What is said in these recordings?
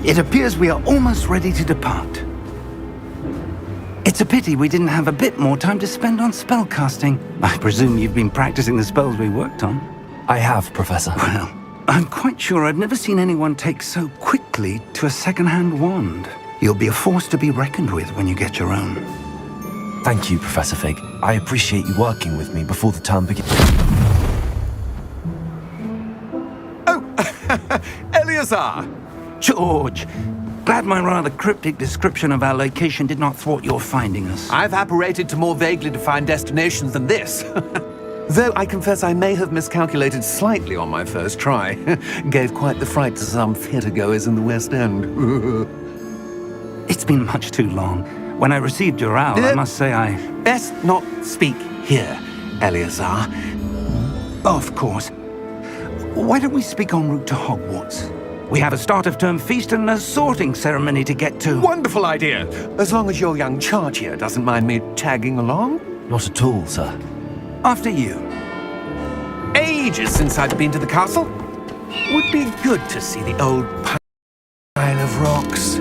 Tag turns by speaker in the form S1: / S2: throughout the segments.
S1: It appears we are almost ready to depart. It's a pity we didn't have a bit more time to spend on spellcasting. I presume you've been practicing the spells we worked on.
S2: I have, Professor.
S1: Well, I'm quite sure I've never seen anyone take so quickly to a second-hand wand. You'll be a force to be reckoned with when you get your own.
S2: Thank you, Professor Fig. I appreciate you working with me before the term begins.
S3: Oh, Eleazar!
S1: George, glad my rather cryptic description of our location did not thwart your finding us.
S3: I've apparated to more vaguely defined destinations than this. Though I confess I may have miscalculated slightly on my first try. Gave quite the fright to some theatre-goers in the West End.
S1: It's been much too long. When I received your owl, I must say I...
S3: Best not speak here, Eleazar.
S1: Of course. Why don't we speak en route to Hogwarts? We have a start-of-term feast and a sorting ceremony to get to.
S3: Wonderful idea! As long as your young charge here doesn't mind me tagging along.
S2: Not at all, sir.
S1: After you.
S3: Ages since I've been to the castle. Would be good to see the old pile of rocks.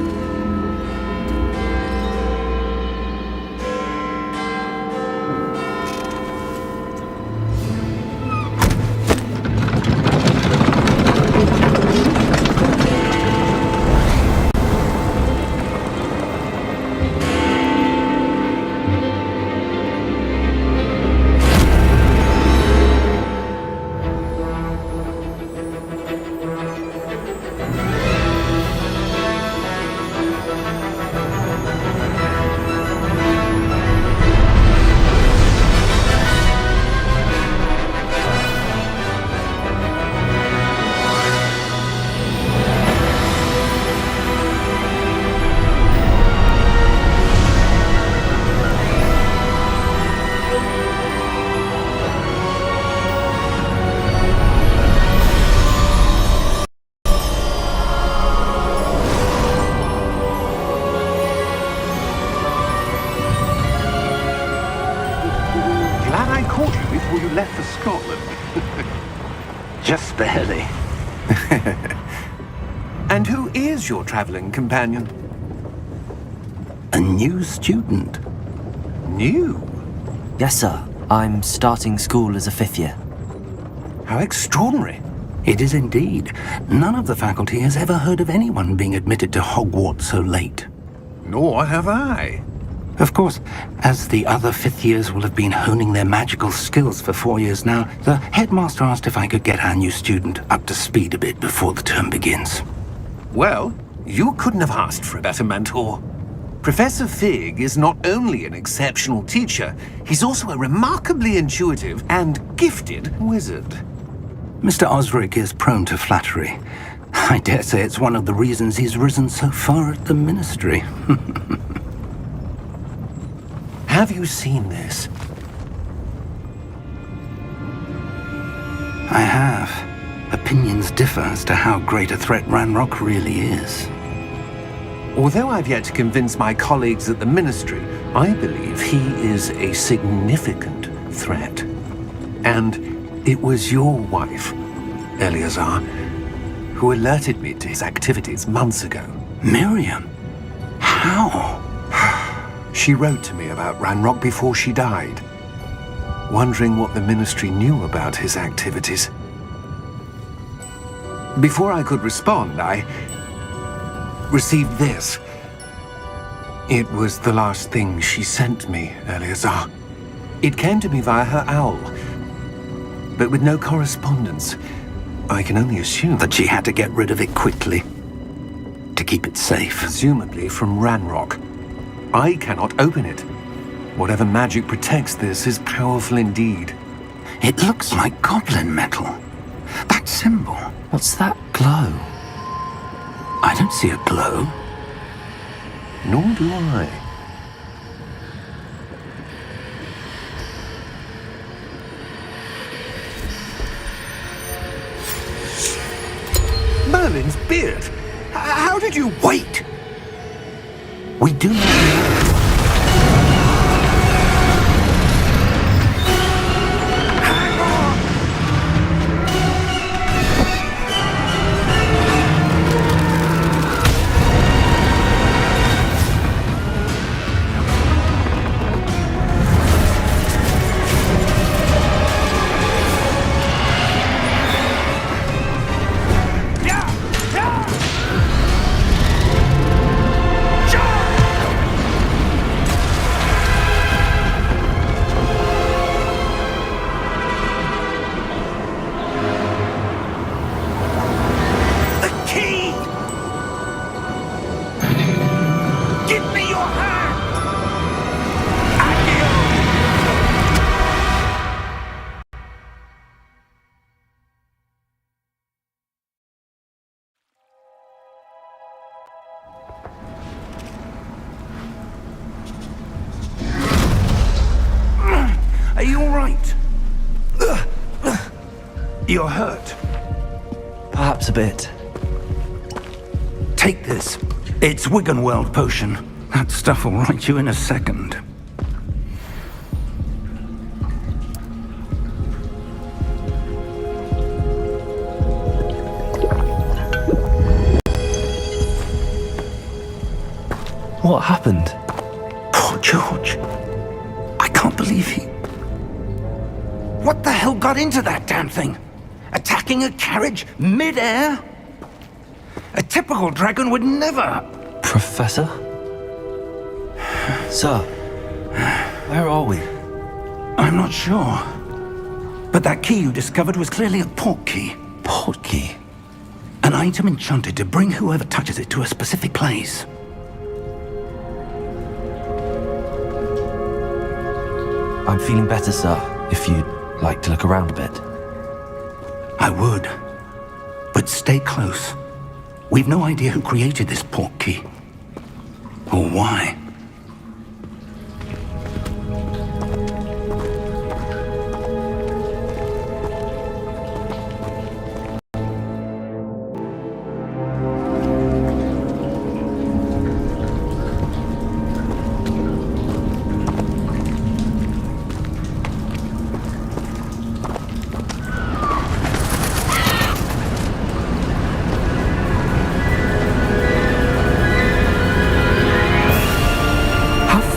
S3: Before you left for Scotland.
S1: Just barely.
S3: And who is your traveling companion?
S1: A new student.
S3: New?
S2: Yes, sir. I'm starting school as a 5th year.
S3: How extraordinary.
S1: It is indeed. None of the faculty has ever heard of anyone being admitted to Hogwarts so late.
S3: Nor have I.
S1: Of course, as the other 5th years will have been honing their magical skills for 4 years now, the headmaster asked if I could get our new student up to speed a bit before the term begins.
S3: Well, you couldn't have asked for a better mentor. Professor Fig is not only an exceptional teacher, he's also a remarkably intuitive and gifted wizard.
S1: Mr. Osric is prone to flattery. I dare say it's one of the reasons he's risen so far at the ministry.
S3: Have you seen this?
S1: I have. Opinions differ as to how great a threat Ranrock really is.
S3: Although I've yet to convince my colleagues at the Ministry, I believe he is a significant threat. And it was your wife, Eleazar, who alerted me to his activities months ago.
S1: Miriam? How?
S3: She wrote to me about Ranrock before she died. wondering what the Ministry knew about his activities. Before I could respond, I received this. It was the last thing she sent me, Eleazar. It came to me via her owl, but with no correspondence. I can only assume
S1: That she had to get rid of it quickly to keep it safe.
S3: presumably from Ranrock. I cannot open it. Whatever magic protects this is powerful indeed.
S1: It looks like goblin metal. That symbol.
S2: What's that glow?
S1: I don't see a glow.
S3: Nor do I. Merlin's beard! How did you...
S1: Wait! We do not know. Are you all right? You're hurt.
S2: Perhaps a bit.
S1: Take this. It's Wiggenweld potion. That stuff will right you in a second.
S2: What happened?
S1: Poor George. I can't believe he... What the hell got into that damn thing? Attacking a carriage mid-air? A typical dragon would never...
S2: Professor? Sir, where are we?
S1: I'm not sure. But that key you discovered was clearly a port key.
S2: Port key?
S1: An item enchanted to bring whoever touches it to a specific place.
S2: I'm feeling better, sir, if you'd like to look around a bit.
S1: I would. But stay close. We've no idea who created this port key. Or why.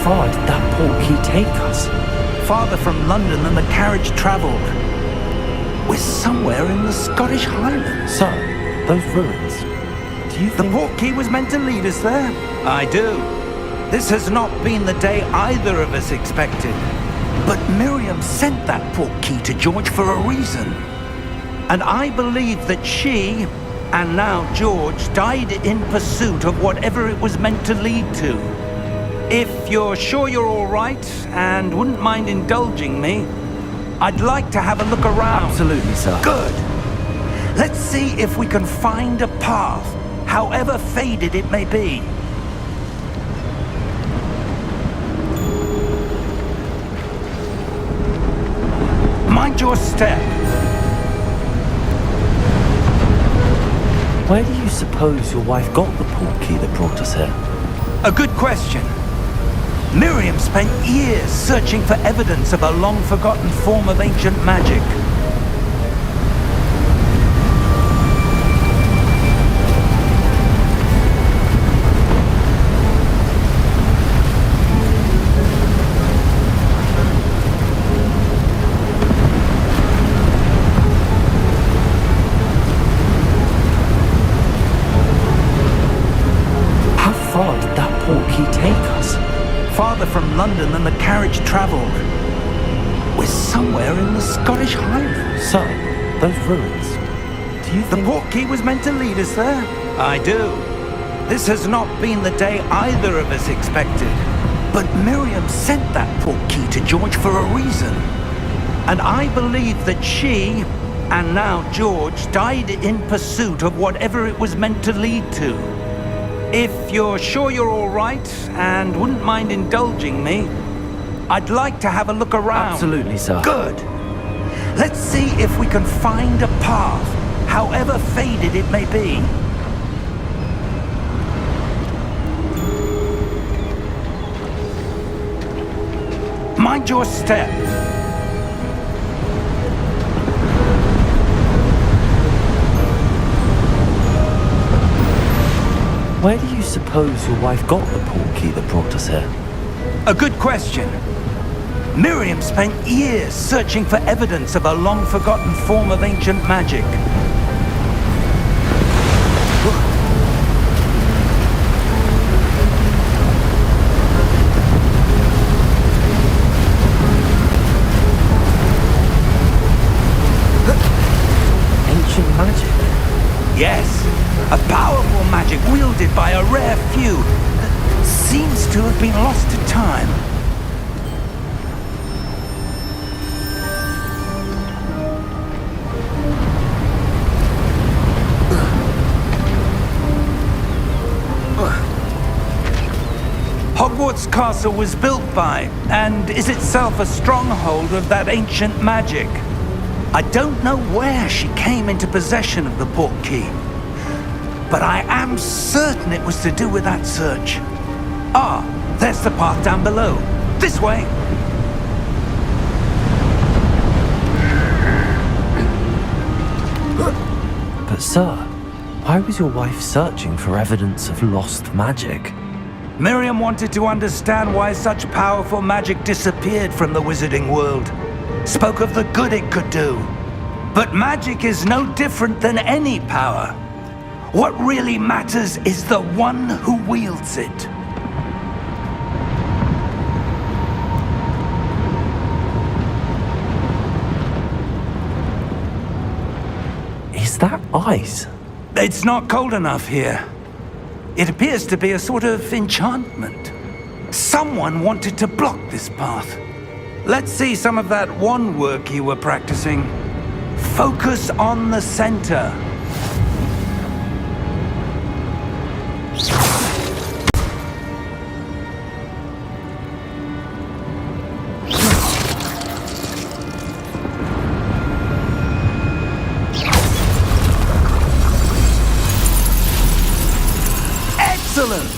S2: Far did that port key take us?
S1: Farther from London than the carriage travelled. We're somewhere in the Scottish Highlands.
S2: Sir, those ruins. Do you
S1: The
S2: think...
S1: port key was meant to lead us there? I do. This has not been the day either of us expected. But Miriam sent that port key to George for a reason. And I believe that she, and now George, died in pursuit of whatever it was meant to lead to. If you're sure you're all right and wouldn't mind indulging me, I'd like to have a look around.
S2: Absolutely, sir.
S1: Good. Let's see if we can find a path, however faded it may be. Mind your step.
S2: Where do you suppose your wife got the port key that brought us here?
S1: A good question. Miriam spent years searching for evidence of a long-forgotten form of ancient magic. from London than the carriage travelled. We're somewhere in the Scottish Highlands.
S2: Sir, those ruins. Do you
S1: The
S2: think...
S1: portkey was meant to lead us there? I do. This has not been the day either of us expected. But Miriam sent that portkey to George for a reason. And I believe that she, and now George, died in pursuit of whatever it was meant to lead to. If you're sure you're all right, and wouldn't mind indulging me, I'd like to have a look around.
S2: Absolutely, sir.
S1: Good. Let's see if we can find a path, however faded it may be. Mind your step.
S2: Where do you suppose your wife got the portkey that brought us here?
S1: A good question. Miriam spent years searching for evidence of a long-forgotten form of ancient magic.
S2: Ancient magic?
S1: Yes, a powerful magic wielded by a rare few that seems to have been lost to time. Hogwarts Castle was built by, and is itself a stronghold of that ancient magic. I don't know where she came into possession of the portkey, but I am certain it was to do with that search. Ah, there's the path down below. This way.
S2: But sir, why was your wife searching for evidence of lost magic?
S1: Miriam wanted to understand why such powerful magic disappeared from the wizarding world. Spoke of the good it could do. But magic is no different than any power. What really matters is the one who wields it.
S2: Is that ice?
S1: It's not cold enough here. It appears to be a sort of enchantment. Someone wanted to block this path. Let's see some of that wand work you were practicing. Focus on the center. Excellent!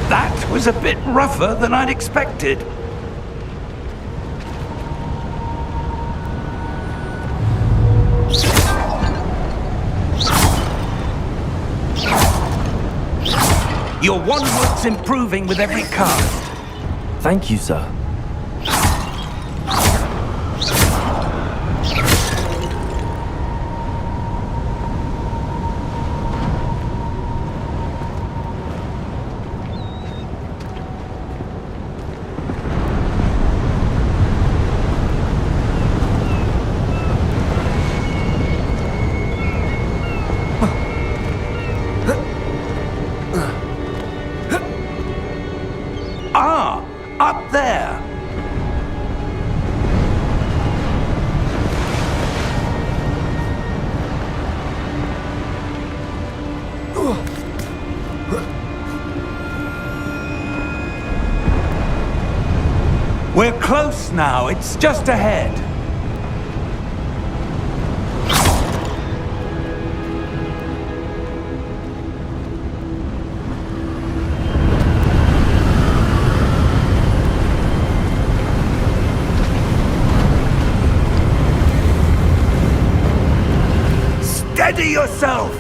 S1: That was a bit rougher than I'd expected. Your wand work's improving with every cast.
S2: Thank you, sir.
S1: Ah, up there. We're close now. It's just ahead. Steady yourself!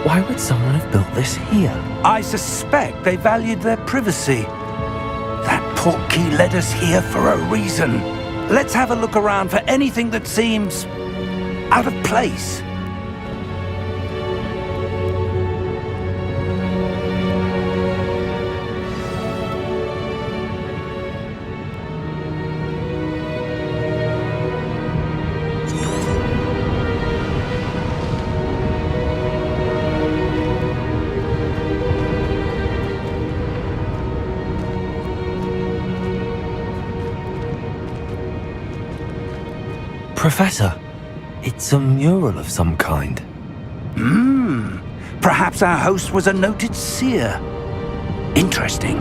S2: Why would someone have built this here?
S1: I suspect they valued their privacy. That portkey led us here for a reason. Let's have a look around for anything that seems out of place.
S2: Professor, it's a mural of some kind.
S1: Perhaps our host was a noted seer. Interesting.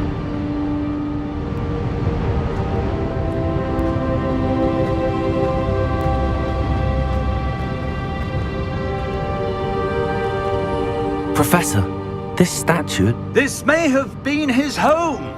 S2: Professor, this statue...
S1: This may have been his home.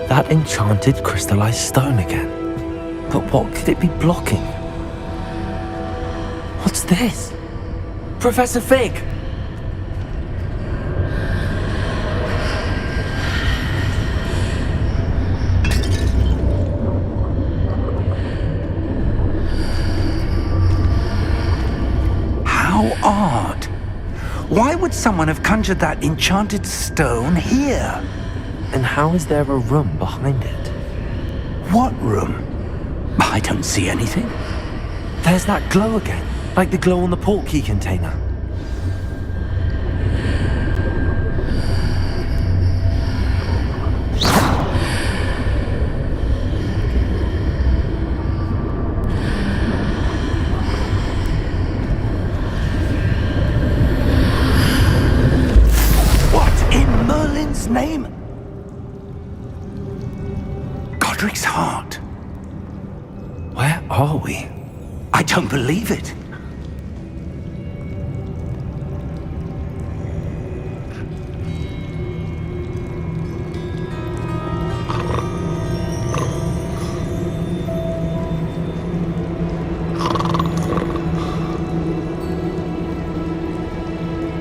S2: That enchanted crystallized stone again. But what could it be blocking? What's this? Professor Fig!
S1: How odd. Why would someone have conjured that enchanted stone here?
S2: And how is there a room behind it?
S1: What room? I don't see anything.
S2: There's that glow again, like the glow on the portkey container.
S1: What in Merlin's name? Godric's heart.
S2: Where are we?
S1: I don't believe it.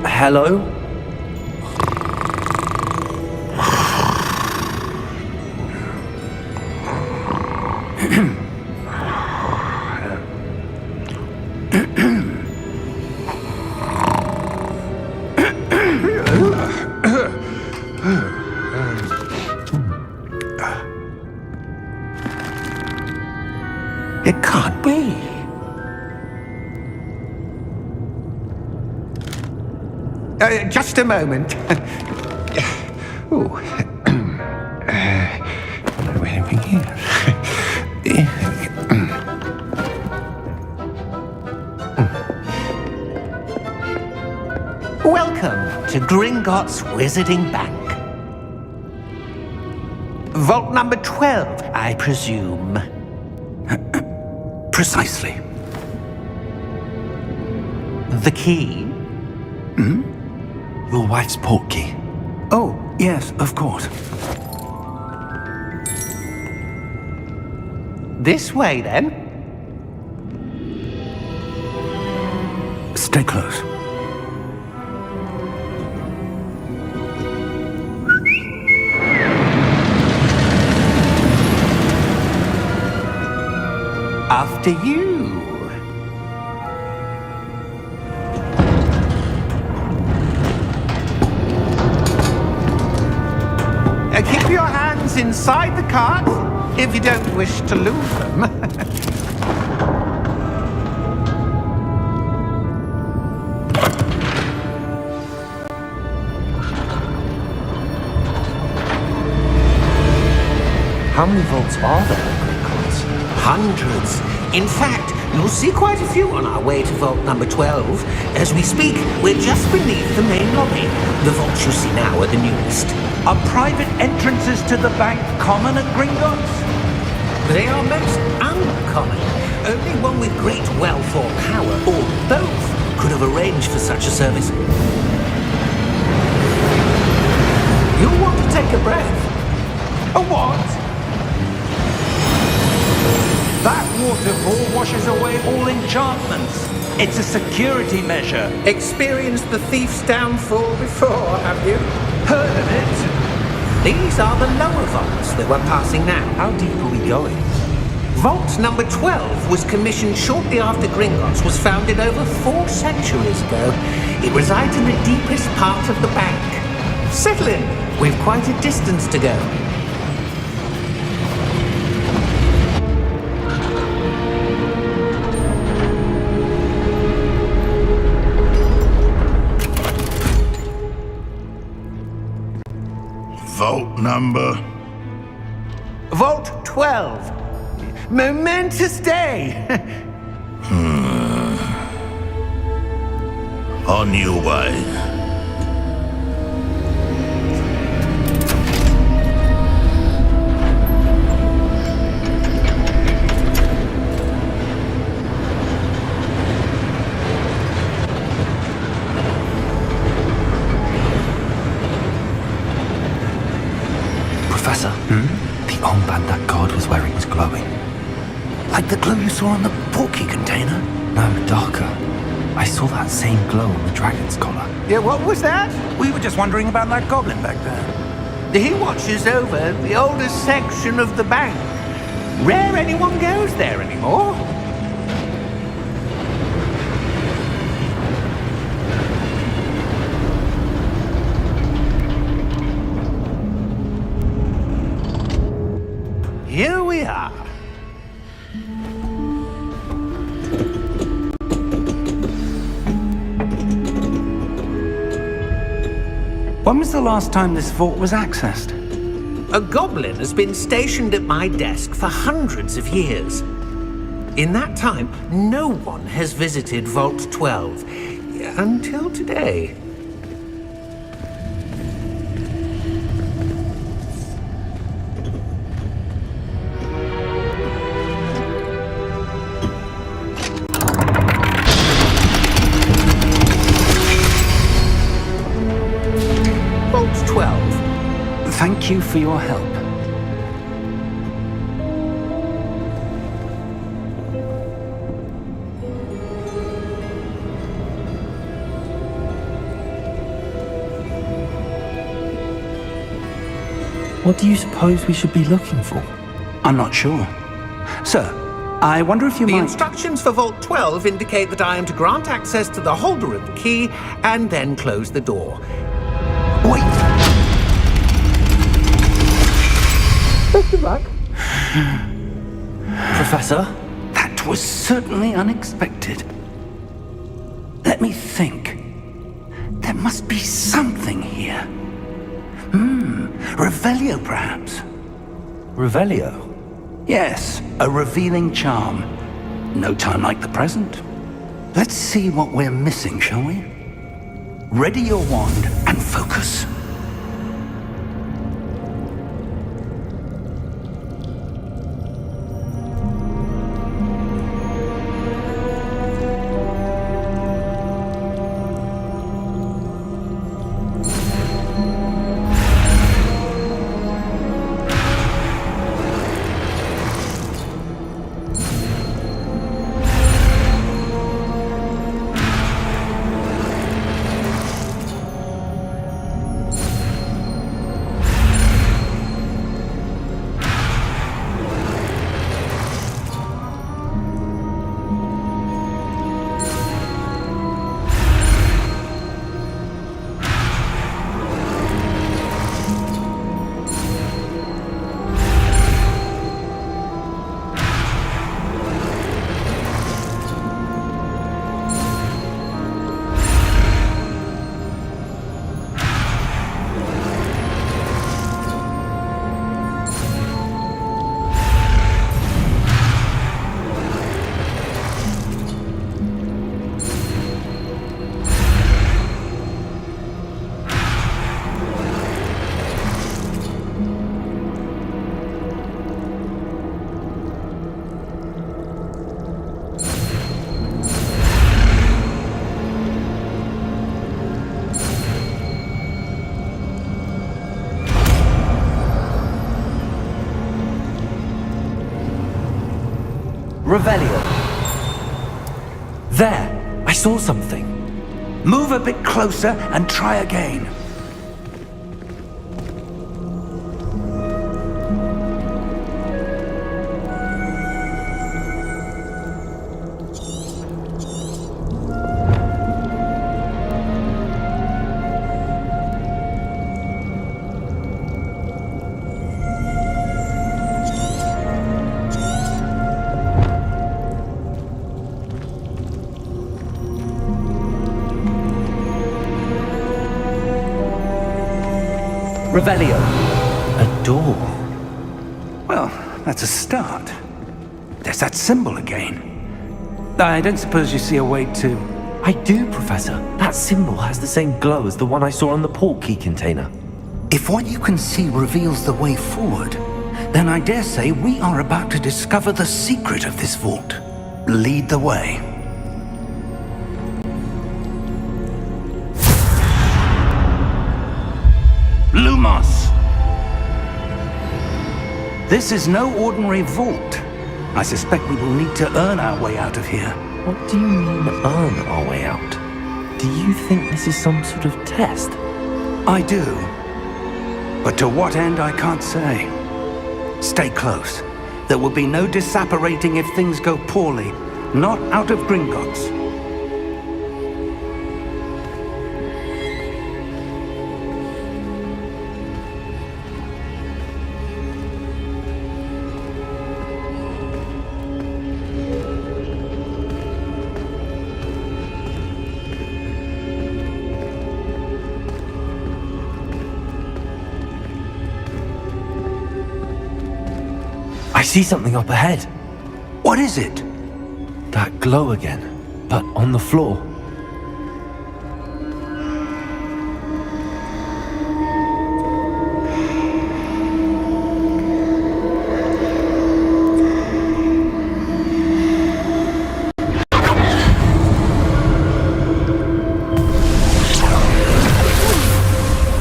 S2: Hello?
S1: It can't be.
S3: Just a moment. Oh. Where are we here? Welcome to Gringotts Wizarding Bank. Vault number 12, I presume.
S1: Precisely.
S3: The key?
S2: Your wife's portkey.
S1: Oh, yes, of course.
S3: This way, then.
S1: Stay close.
S3: After you. Keep your hands inside the cart if you don't wish to lose them.
S2: many vaults are there at Gringotts?
S3: Hundreds. In fact, you'll see quite a few on our way to vault number 12. As we speak, we're just beneath the main lobby. The vaults you see now are the newest.
S1: Are private entrances to the bank common at Gringotts?
S3: They are most uncommon. Only one with great wealth or power, or both, could have arranged for such a service. You'll want to take a breath.
S1: A what? That waterfall washes away all enchantments. It's a security measure.
S3: Experienced the thief's downfall before, have you?
S1: Heard of it?
S3: These are the lower vaults that we're passing now.
S2: How deep are we going?
S3: Vault number 12 was commissioned shortly after Gringotts was founded over 4 centuries ago. It resides in the deepest part of the bank. Settle in. We've quite a distance to go.
S4: Vault number?
S3: Vault 12. Momentous day.
S4: On your way.
S2: Professor, the armband that guard was wearing was glowing.
S1: Like the glow you saw on the portkey container?
S2: No, darker. I saw that same glow on the dragon's collar.
S3: Yeah, what was that?
S1: We were just wondering about that goblin back there.
S3: He watches over the oldest section of the bank. Rare anyone goes there anymore. Here we are.
S1: When was the last time this vault was accessed?
S3: A goblin has been stationed at my desk for hundreds of years. In that time, no one has visited Vault 12 until today. Vault 12.
S1: Thank you for your help.
S2: What do you suppose we should be looking for?
S1: I'm not sure. Sir, I wonder if you
S3: The
S1: might...
S3: instructions for Vault 12 indicate that I am to grant access to the holder of the key and then close the door.
S1: Wait!
S2: Professor?
S1: That was certainly unexpected. Let me think. There must be something here. Revelio, perhaps?
S2: Revelio?
S1: Yes, a revealing charm. No time like the present. Let's see what we're missing, shall we? Ready your wand and focus.
S2: Revelio. There! I saw something.
S1: Move a bit closer and try again.
S2: Revelio. A door.
S1: Well, that's a start. There's that symbol again. I don't suppose you see a way to...
S2: I do, Professor. That symbol has the same glow as the one I saw on the portkey container.
S1: If what you can see reveals the way forward, then I dare say we are about to discover the secret of this vault. Lead the way. Lumos! This is no ordinary vault. I suspect we will need to earn our way out of here.
S2: What do you mean, earn our way out? Do you think this is some sort of test?
S1: I do. But to what end, I can't say. Stay close. There will be no disapparating if things go poorly. Not out of Gringotts.
S2: I see something up ahead.
S1: What is it?
S2: That glow again, but on the floor.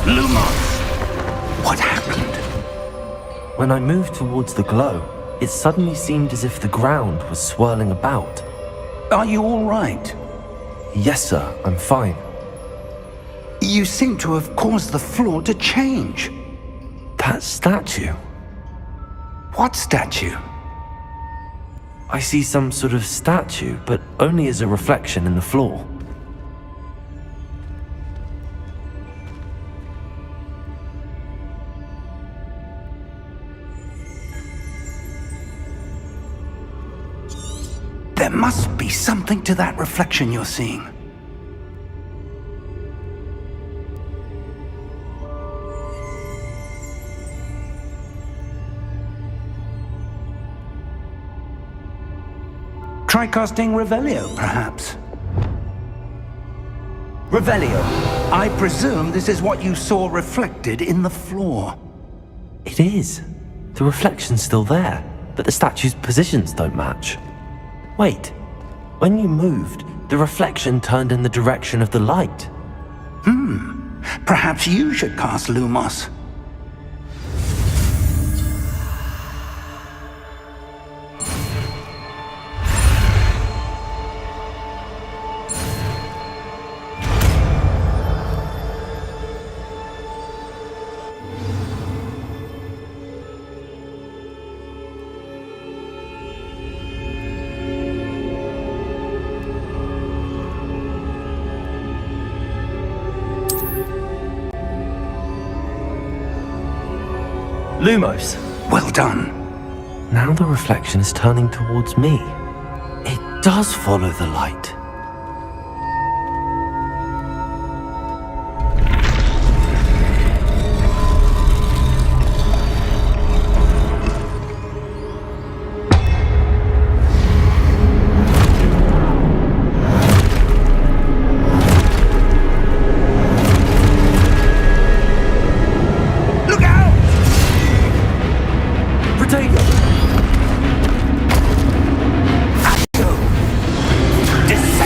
S1: Lumos! What happened?
S2: When I moved towards the glow, it suddenly seemed as if the ground was swirling about.
S1: Are you all right?
S2: Yes, sir, I'm fine.
S1: You seem to have caused the floor to change.
S2: That statue.
S1: What statue?
S2: I see some sort of statue, but only as a reflection in the floor.
S1: There must be something to that reflection you're seeing. Try casting Revelio, perhaps. Revelio, I presume this is what you saw reflected in the floor.
S2: It is. The reflection's still there, but the statue's positions don't match. Wait, when you moved, the reflection turned in the direction of the light.
S1: Perhaps you should cast Lumos.
S2: Lumos!
S1: Well done.
S2: Now the reflection is turning towards me. It does follow the light.
S1: Descend!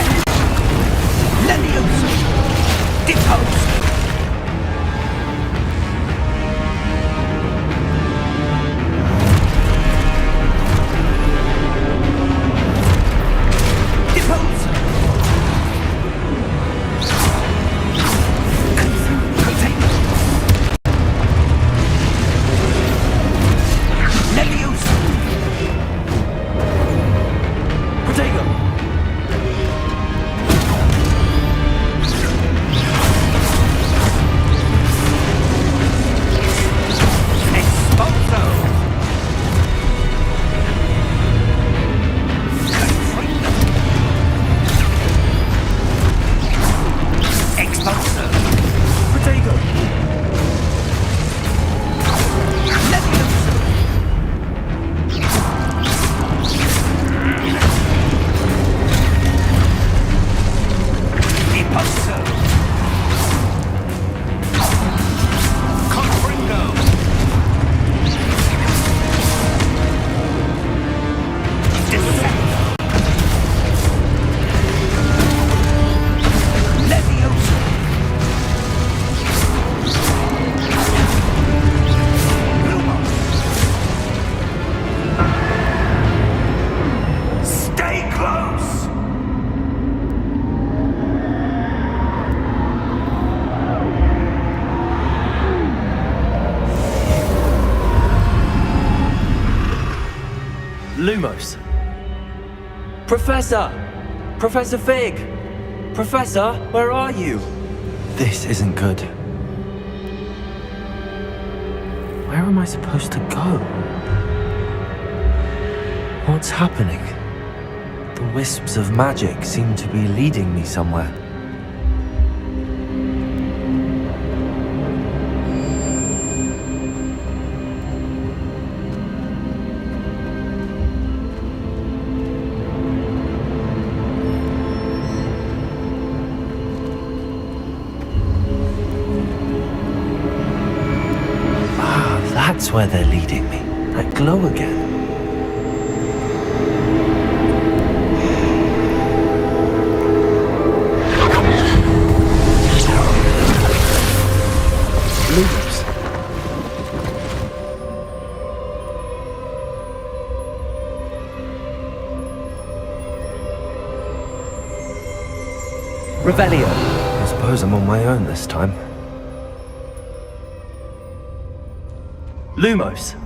S2: Professor! Professor Fig! Professor, where are you? This isn't good. Where am I supposed to go? What's happening? The wisps of magic seem to be leading me somewhere. That's where they're leading me. That glow again. Lumos. Revelio. I suppose I'm on my own this time. Lumos.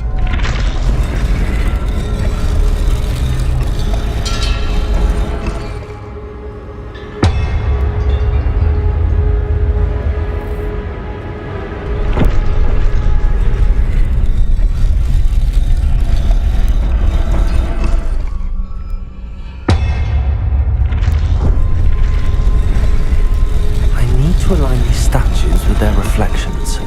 S2: I need to align these statues with their reflections.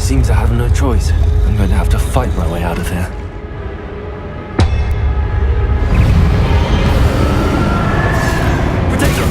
S2: Seems I have no choice. I'm going to have to fight my way out of here. Potato!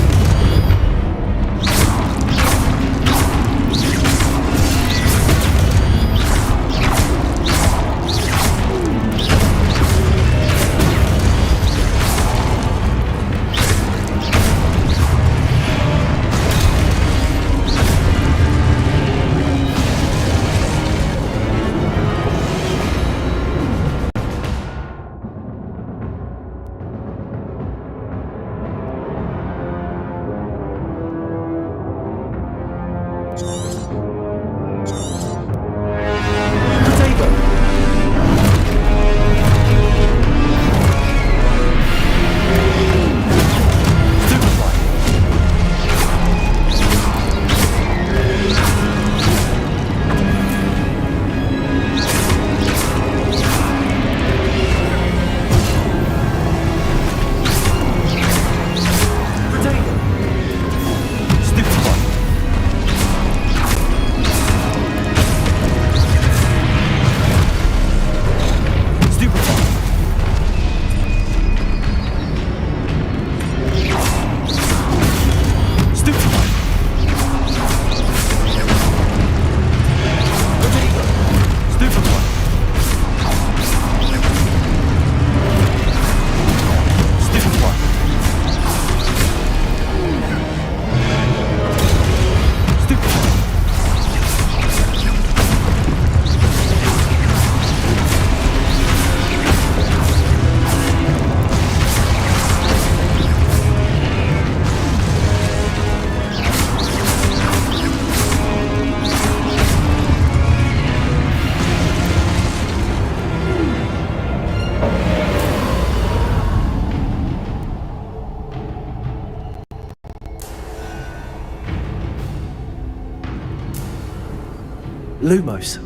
S2: Lumos.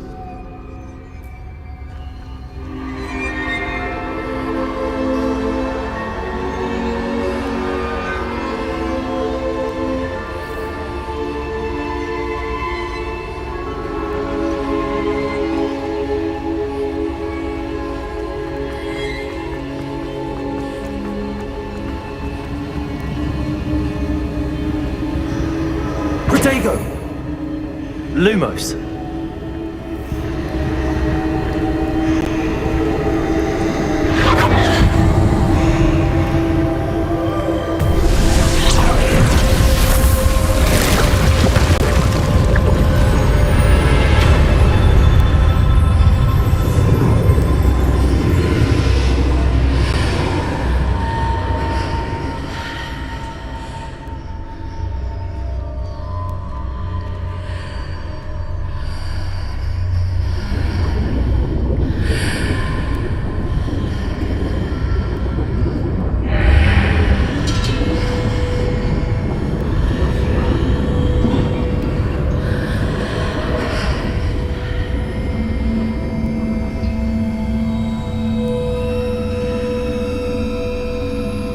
S2: Protego! Lumos.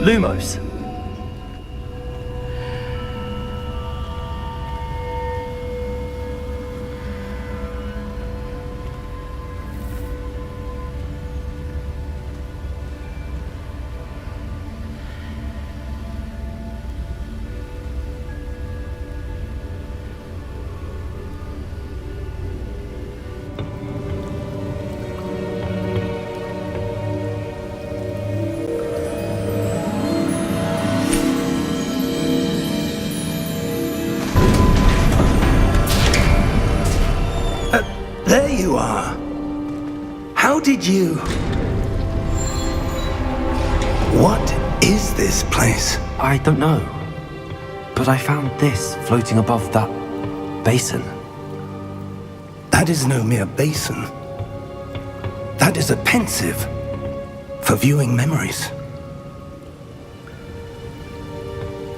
S2: Lumos.
S1: There you are. How did you... What is this place?
S2: I don't know. But I found this floating above that basin.
S1: That is no mere basin. That is a pensive for viewing memories.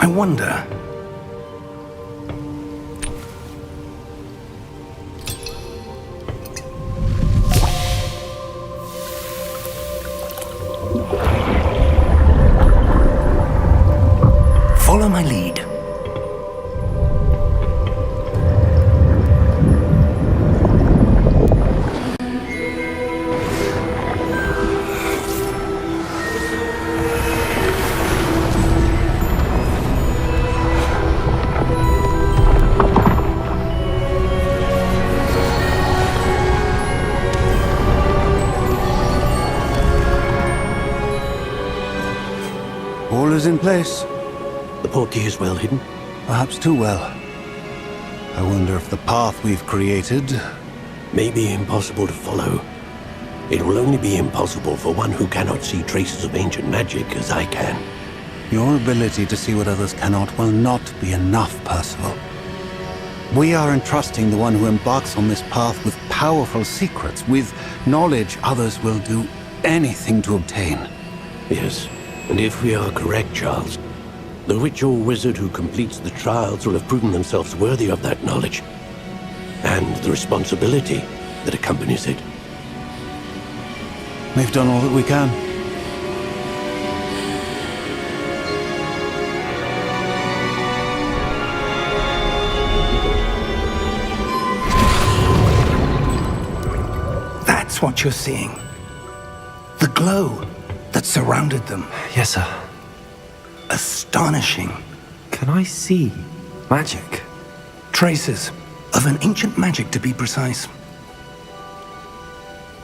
S1: I wonder... Follow my lead.
S5: All is in place.
S6: The portkey is well hidden.
S5: Perhaps too well. I wonder if the path we've created...
S6: May be impossible to follow. It will only be impossible for one who cannot see traces of ancient magic as I can.
S5: Your ability to see what others cannot will not be enough, Percival. We are entrusting the one who embarks on this path with powerful secrets, with knowledge others will do anything to obtain.
S6: Yes, and if we are correct, Charles, the witch or wizard who completes the trials will have proven themselves worthy of that knowledge, and the responsibility that accompanies it.
S5: We've done all that we can.
S1: That's what you're seeing. The glow that surrounded them.
S2: Yes, sir.
S1: Astonishing.
S2: Can I see magic?
S1: Traces of an ancient magic, to be precise.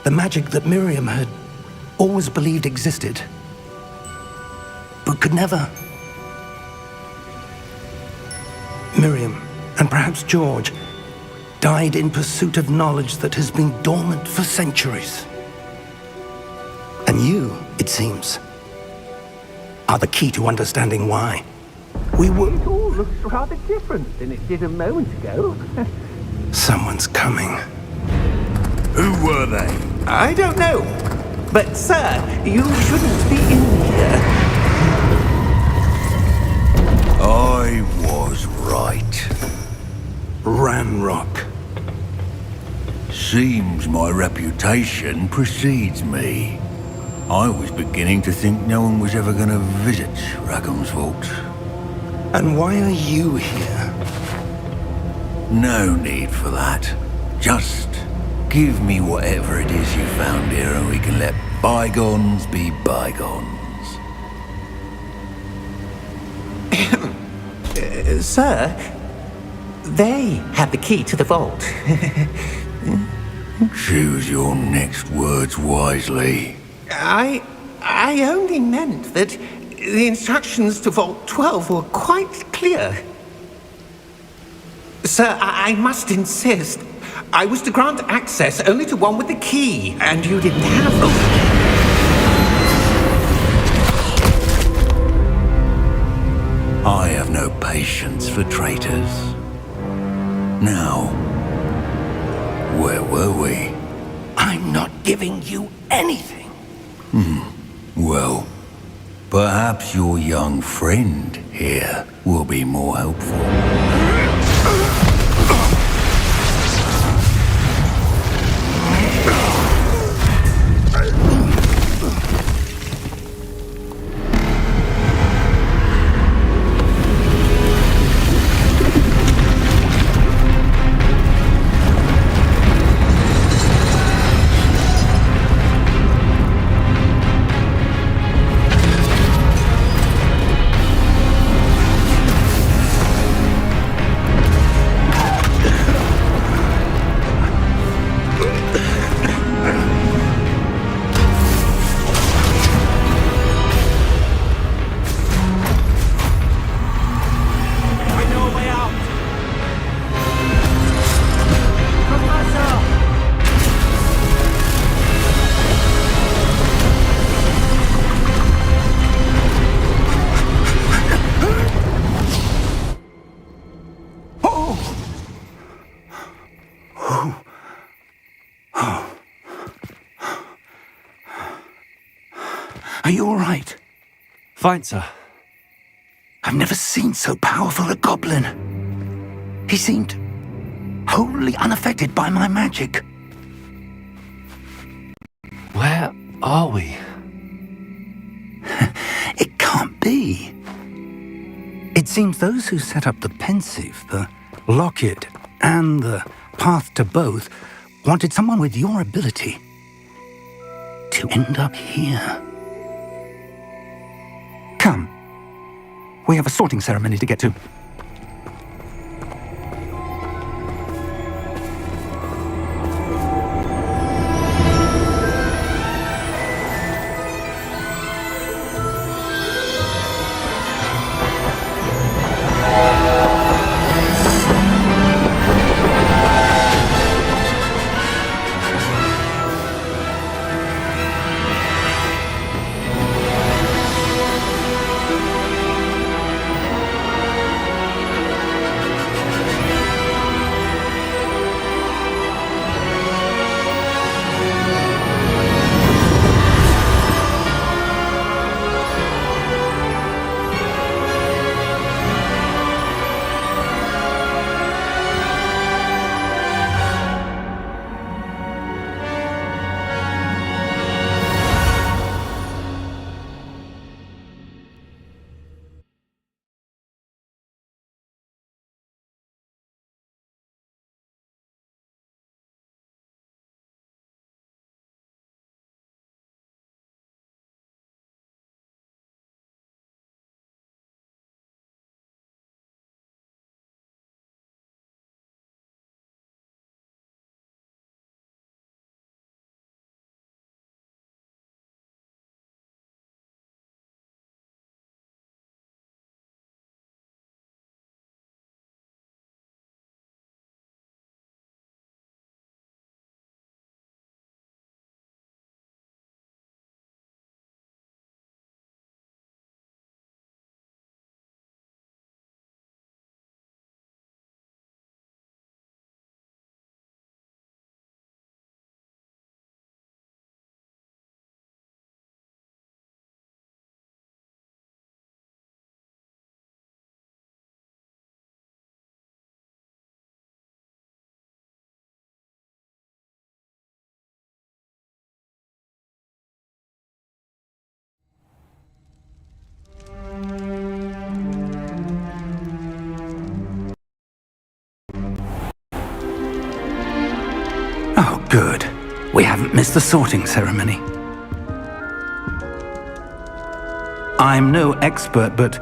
S1: The magic that Miriam had always believed existed, but could never. Miriam, and perhaps George, died in pursuit of knowledge that has been dormant for centuries. And you, it seems, are the key to understanding why.
S7: It all looks rather different than it did a moment ago.
S1: Someone's coming.
S4: Who were they?
S7: I don't know. But, sir, you shouldn't be in here.
S4: I was right.
S1: Ramrock.
S4: Seems my reputation precedes me. I was beginning to think no one was ever going to visit Rackham's Vault.
S1: And why are you here?
S4: No need for that. Just give me whatever it is you found here and we can let bygones be bygones.
S7: Sir, they have the key to the vault.
S4: Choose your next words wisely.
S7: I only meant that the instructions to Vault 12 were quite clear. Sir, I must insist. I was to grant access only to one with the key, and you didn't have them.
S4: I have no patience for traitors. Now, where were we?
S1: I'm not giving you anything.
S4: Well, perhaps your young friend here will be more helpful.
S2: Fine, sir.
S1: I've never seen so powerful a goblin. He seemed wholly unaffected by my magic.
S2: Where are we?
S1: It can't be. It seems those who set up the pensive, the locket, and the path to both wanted someone with your ability to end up here. Come. We have a sorting ceremony to get to. Oh, good. We haven't missed the sorting ceremony. I'm no expert, but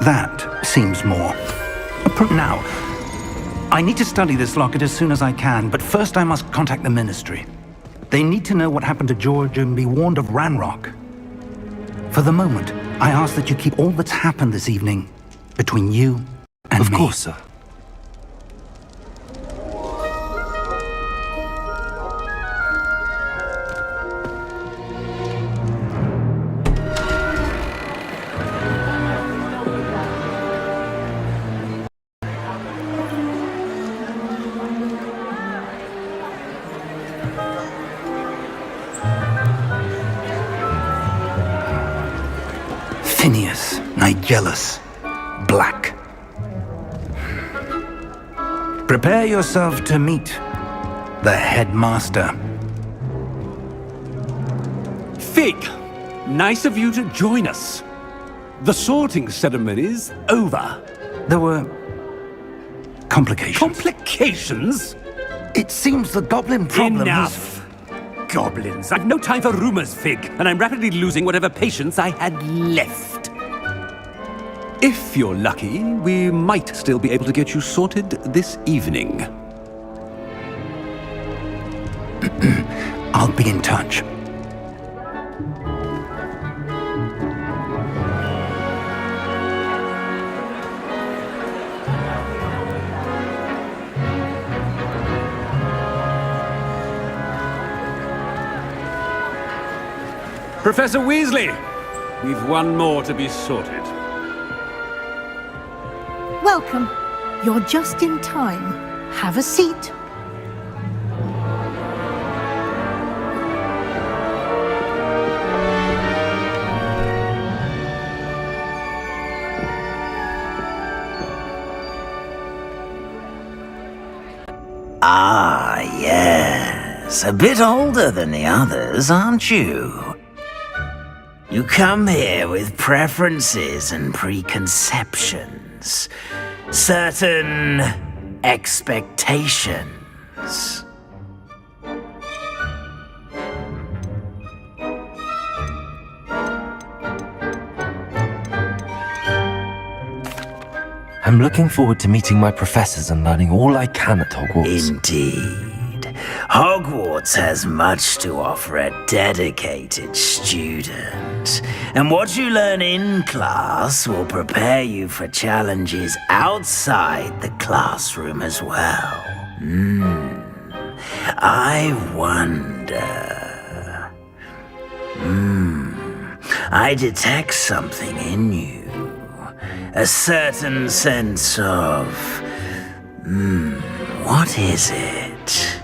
S1: that seems more. Now, I need to study this locket as soon as I can, but first I must contact the Ministry. They need to know what happened to George and be warned of Ranrock. For the moment, I ask that you keep all that's happened this evening between you and me.
S2: Of course, sir.
S1: Phineas, Nigellus, Black. Prepare yourself to meet the headmaster.
S8: Fig, nice of you to join us. The sorting ceremony's over.
S1: There were complications.
S8: Complications?
S1: It seems the goblin problem
S8: Enough! Goblins. I've no time for rumors, Fig, and I'm rapidly losing whatever patience I had left. If you're lucky, we might still be able to get you sorted this evening.
S1: I'll be in touch.
S8: Professor Weasley, we've one more to be sorted.
S9: Welcome. You're just in time. Have a seat.
S10: Ah, yes. A bit older than the others, aren't you? You come here with preferences and preconceptions. Certain expectations.
S2: I'm looking forward to meeting my professors and learning all I can at Hogwarts.
S10: Indeed. Hogwarts has much to offer a dedicated student. And what you learn in class will prepare you for challenges outside the classroom as well. I wonder... I detect something in you. A certain sense of... what is it?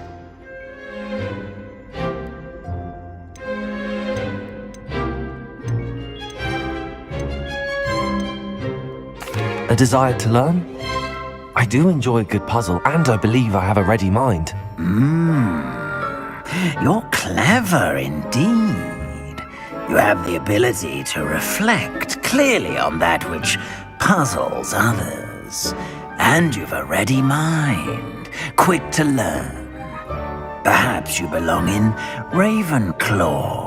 S2: A desire to learn? I do enjoy a good puzzle, and I believe I have a ready mind.
S10: You're clever indeed. You have the ability to reflect clearly on that which puzzles others. And you've a ready mind, quick to learn. Perhaps you belong in Ravenclaw.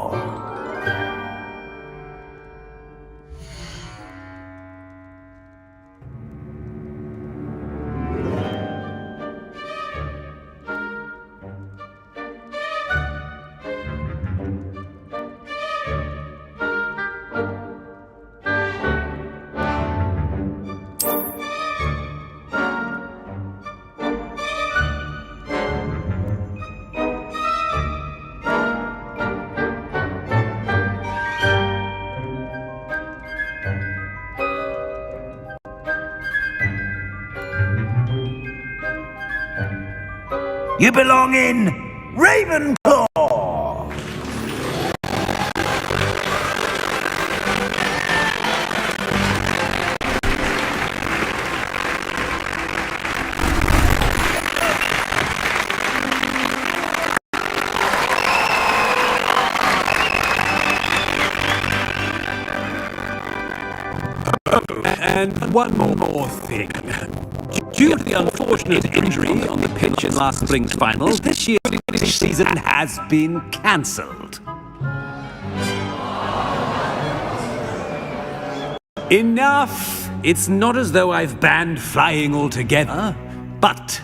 S10: You belong in Ravenclaw!
S8: And one more thing. Due to the unfortunate injury on the pitch in last spring's finals, this year's season has been cancelled. Enough! It's not as though I've banned flying altogether, but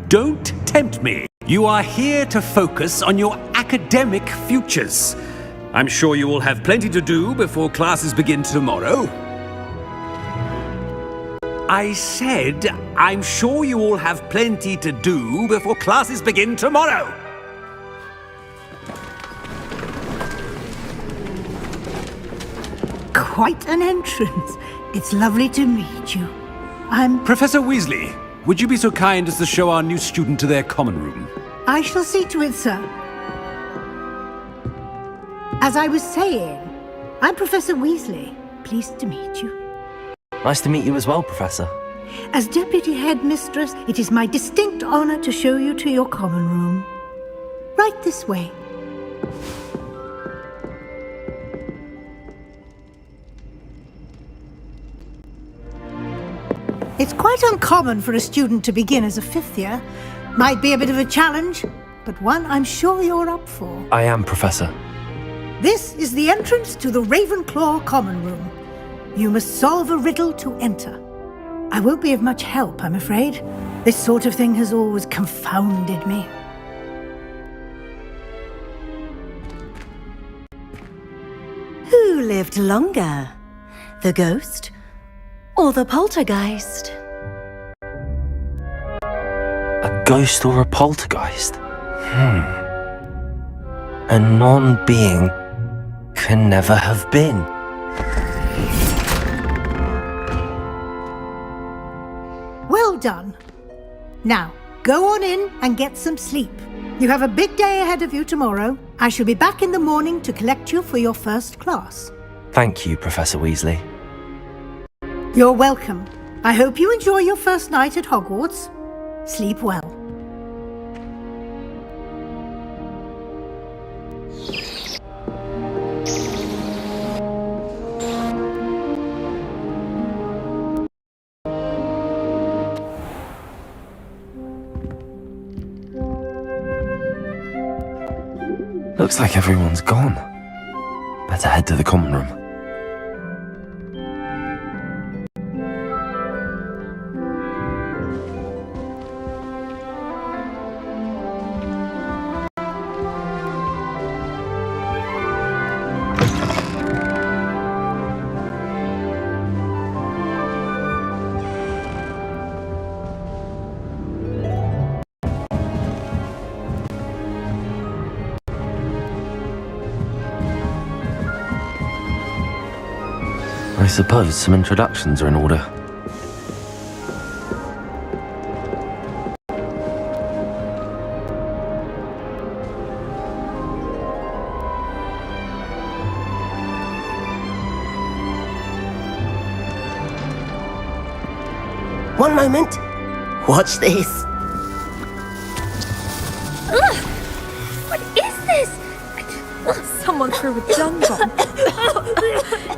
S8: don't tempt me. You are here to focus on your academic futures. I'm sure you will have plenty to do before classes begin tomorrow. I said, I'm sure you all have plenty to do before classes begin tomorrow.
S9: Quite an entrance. It's lovely to meet you. I'm...
S8: Professor Weasley, would you be so kind as to show our new student to their common room?
S9: I shall see to it, sir. As I was saying, I'm Professor Weasley. Pleased to meet you.
S2: Nice to meet you as well, Professor.
S9: As Deputy Headmistress, it is my distinct honor to show you to your common room. Right this way. It's quite uncommon for a student to begin as a fifth year. Might be a bit of a challenge, but one I'm sure you're up for.
S2: I am, Professor.
S9: This is the entrance to the Ravenclaw common room. You must solve a riddle to enter. I won't be of much help, I'm afraid. This sort of thing has always confounded me.
S11: Who lived longer? The ghost or the poltergeist?
S2: A ghost or a poltergeist? A non-being can never have been.
S9: Well done. Now, go on in and get some sleep. You have a big day ahead of you tomorrow. I shall be back in the morning to collect you for your first class.
S2: Thank you, Professor Weasley.
S9: You're welcome. I hope you enjoy your first night at Hogwarts. Sleep well.
S2: Looks like everyone's gone. Better head to the common room. I suppose some introductions are in order.
S12: One moment. Watch this.
S13: Ugh! What is this? Someone threw a dung bomb.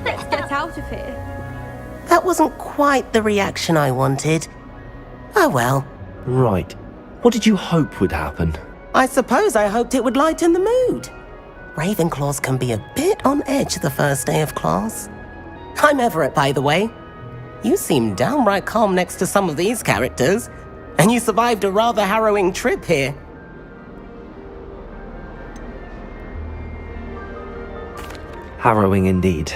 S13: Let's get out of here.
S12: That wasn't quite the reaction I wanted. Oh well.
S2: Right. What did you hope would happen?
S12: I suppose I hoped it would lighten the mood. Ravenclaws can be a bit on edge the first day of class. I'm Everett, by the way. You seem downright calm next to some of these characters, and you survived a rather harrowing trip here.
S2: Harrowing indeed.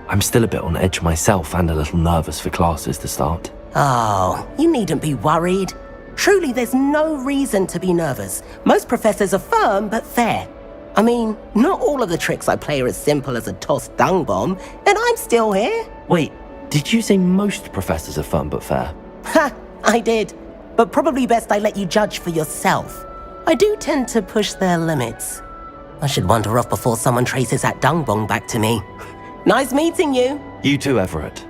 S2: I'm still a bit on edge myself and a little nervous for classes to start.
S12: Oh, you needn't be worried. Truly, there's no reason to be nervous. Most professors are firm but fair. I mean, not all of the tricks I play are as simple as a tossed dung bomb, and I'm still here.
S2: Wait, did you say most professors are firm but fair?
S12: Ha, I did. But probably best I let you judge for yourself. I do tend to push their limits. I should wander off before someone traces that dung bomb back to me. Nice meeting you.
S2: You too, Everett.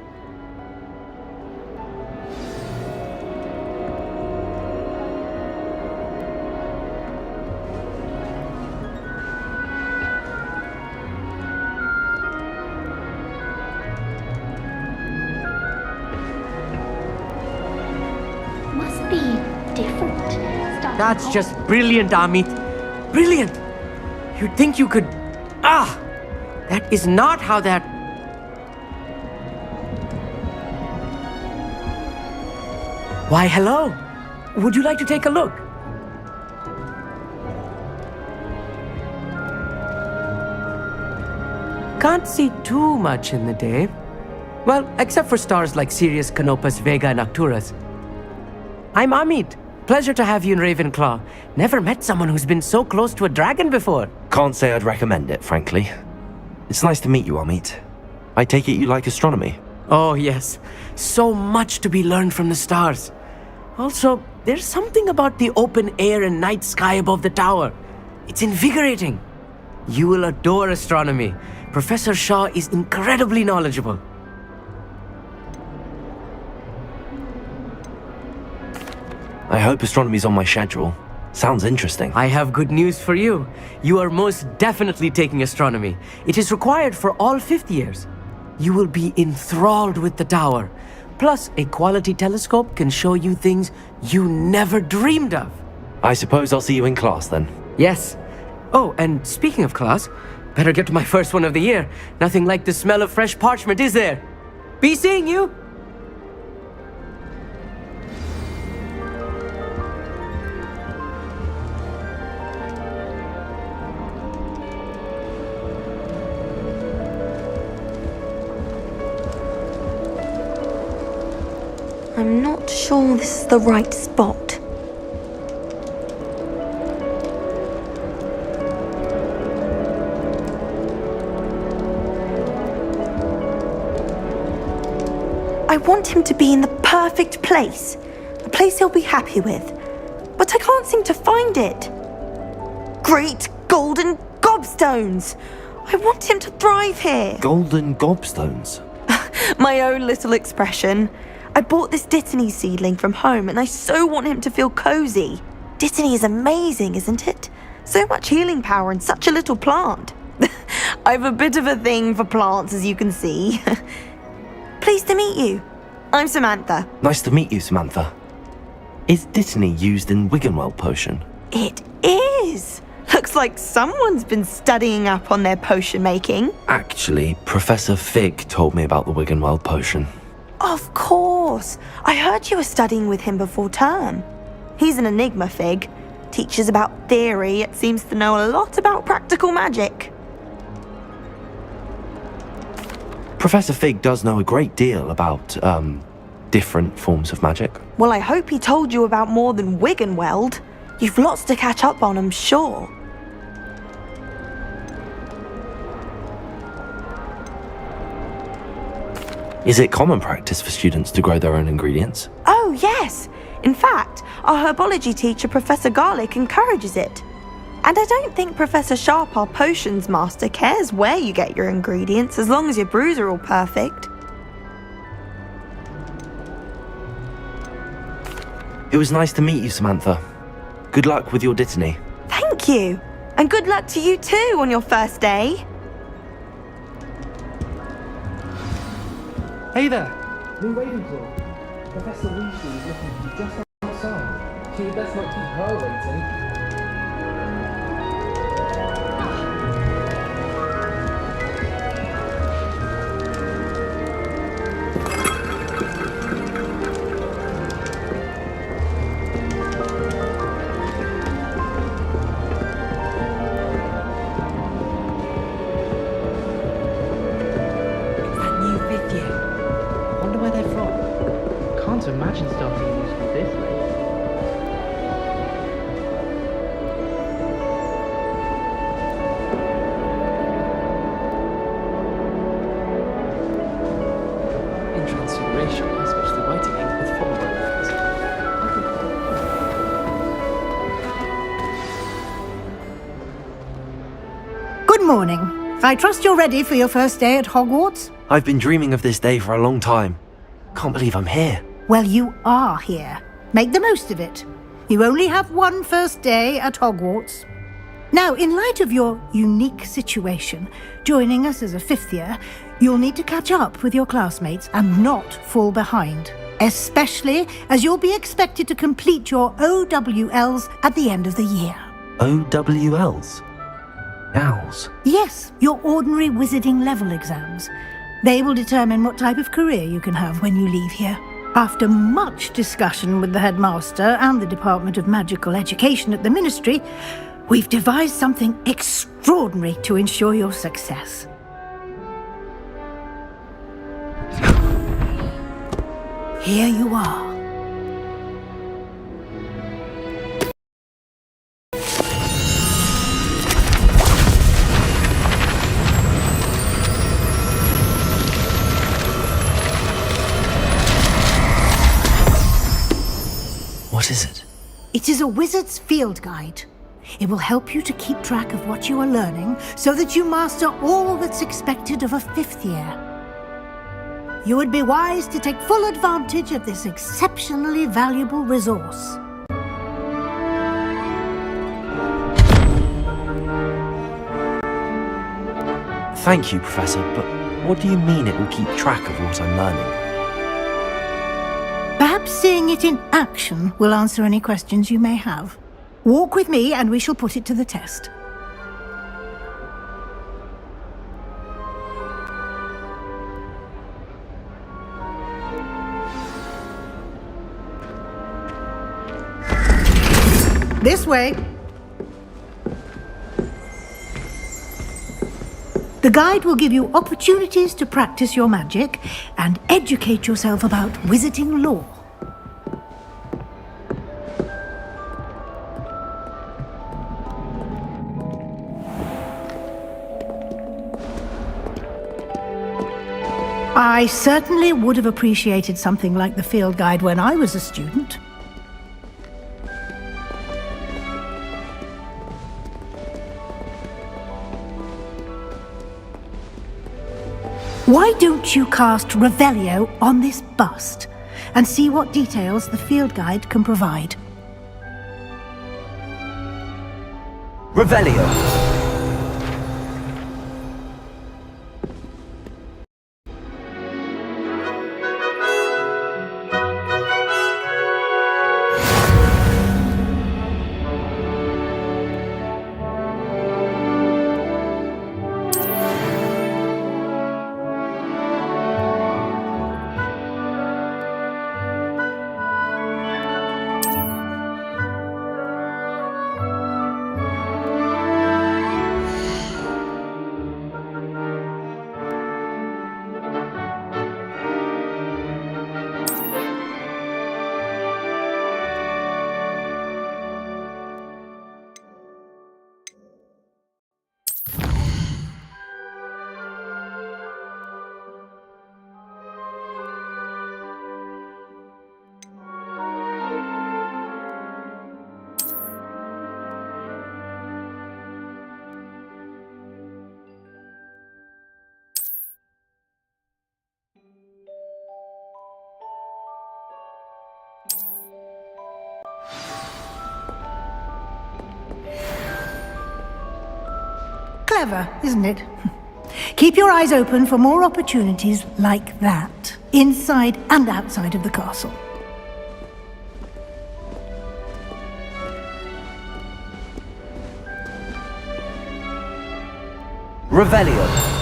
S13: Must be different.
S14: That's just brilliant, Amit. Brilliant! You'd think you could... Ah! That is not how that... Why, hello. Would you like to take a look? Can't see too much in the day. Well, except for stars like Sirius, Canopus, Vega, and Arcturus. I'm Amit. Pleasure to have you in Ravenclaw. Never met someone who's been so close to a dragon before.
S2: Can't say I'd recommend it, frankly. It's nice to meet you, Amit. I take it you like astronomy?
S14: Oh, yes. So much to be learned from the stars. Also, there's something about the open air and night sky above the tower. It's invigorating. You will adore astronomy. Professor Shaw is incredibly knowledgeable.
S2: I hope astronomy's on my schedule. Sounds interesting.
S14: I have good news for you. You are most definitely taking astronomy. It is required for all fifth years. You will be enthralled with the tower. Plus, a quality telescope can show you things you never dreamed of.
S2: I suppose I'll see you in class then.
S14: Yes. Oh, and speaking of class, better get to my first one of the year. Nothing like the smell of fresh parchment, is there? Be seeing you!
S13: I'm not sure this is the right spot. I want him to be in the perfect place. A place he'll be happy with. But I can't seem to find it. Great golden gobstones! I want him to thrive here.
S2: Golden gobstones?
S13: My own little expression. I bought this Dittany seedling from home and I so want him to feel cozy. Dittany is amazing, isn't it? So much healing power in such a little plant. I've a bit of a thing for plants, as you can see. Pleased to meet you. I'm Samantha.
S2: Nice to meet you, Samantha. Is Dittany used in Wiggenweld potion?
S13: It is. Looks like someone's been studying up on their potion making.
S2: Actually, Professor Fig told me about the Wiggenweld potion.
S13: Of course. I heard you were studying with him before term. He's an enigma, Fig. Teaches about theory, yet seems to know a lot about practical magic.
S2: Professor Fig does know a great deal about, different forms of magic.
S13: Well, I hope he told you about more than Wiggenweld. You've lots to catch up on, I'm sure.
S2: Is it common practice for students to grow their own ingredients?
S13: Oh, yes. In fact, our herbology teacher, Professor Garlic, encourages it. And I don't think Professor Sharp, our potions master, cares where you get your ingredients as long as your brews are all perfect.
S2: It was nice to meet you, Samantha. Good luck with your dittany.
S13: Thank you. And good luck to you too on your first day.
S15: Hey there! New Ravenclaw. Professor Weasley is looking for you just outside. So you best not keep her waiting. Imagine starting a musical this late. In Transfiguration, I switched the writing ink with follow-up lines.
S9: Good morning. I trust you're ready for your first day at Hogwarts?
S2: I've been dreaming of this day for a long time. Can't believe I'm here.
S9: Well, you are here. Make the most of it. You only have one first day at Hogwarts. Now, in light of your unique situation, joining us as a fifth year, you'll need to catch up with your classmates and not fall behind, especially as you'll be expected to complete your OWLs at the end of the year.
S2: OWLs? Owls?
S9: Yes, your ordinary wizarding level exams. They will determine what type of career you can have when you leave here. After much discussion with the headmaster and the Department of Magical Education at the Ministry, we've devised something extraordinary to ensure your success. Here you are.
S2: What is it?
S9: It is a wizard's field guide. It will help you to keep track of what you are learning so that you master all that's expected of a fifth year. You would be wise to take full advantage of this exceptionally valuable resource.
S2: Thank you, Professor, but what do you mean it will keep track of what I'm learning?
S9: Perhaps seeing it in action will answer any questions you may have. Walk with me and we shall put it to the test. This way. The guide will give you opportunities to practice your magic and educate yourself about wizarding lore. I certainly would have appreciated something like the field guide when I was a student. Why don't you cast Revelio on this bust and see what details the field guide can provide?
S2: Revelio!
S9: Clever, isn't it? Keep your eyes open for more opportunities like that, inside and outside of the castle.
S1: Revelio.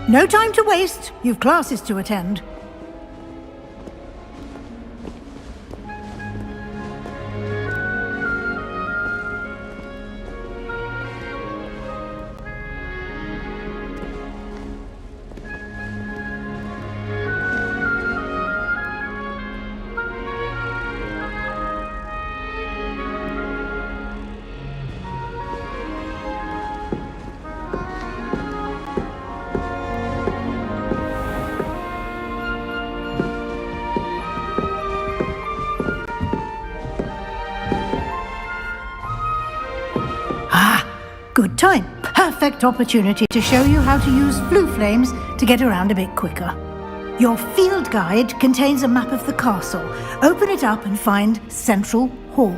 S9: No time to waste. You've classes to attend. Good time. Perfect opportunity to show you how to use flue flames to get around a bit quicker. Your field guide contains a map of the castle. Open it up and find Central Hall.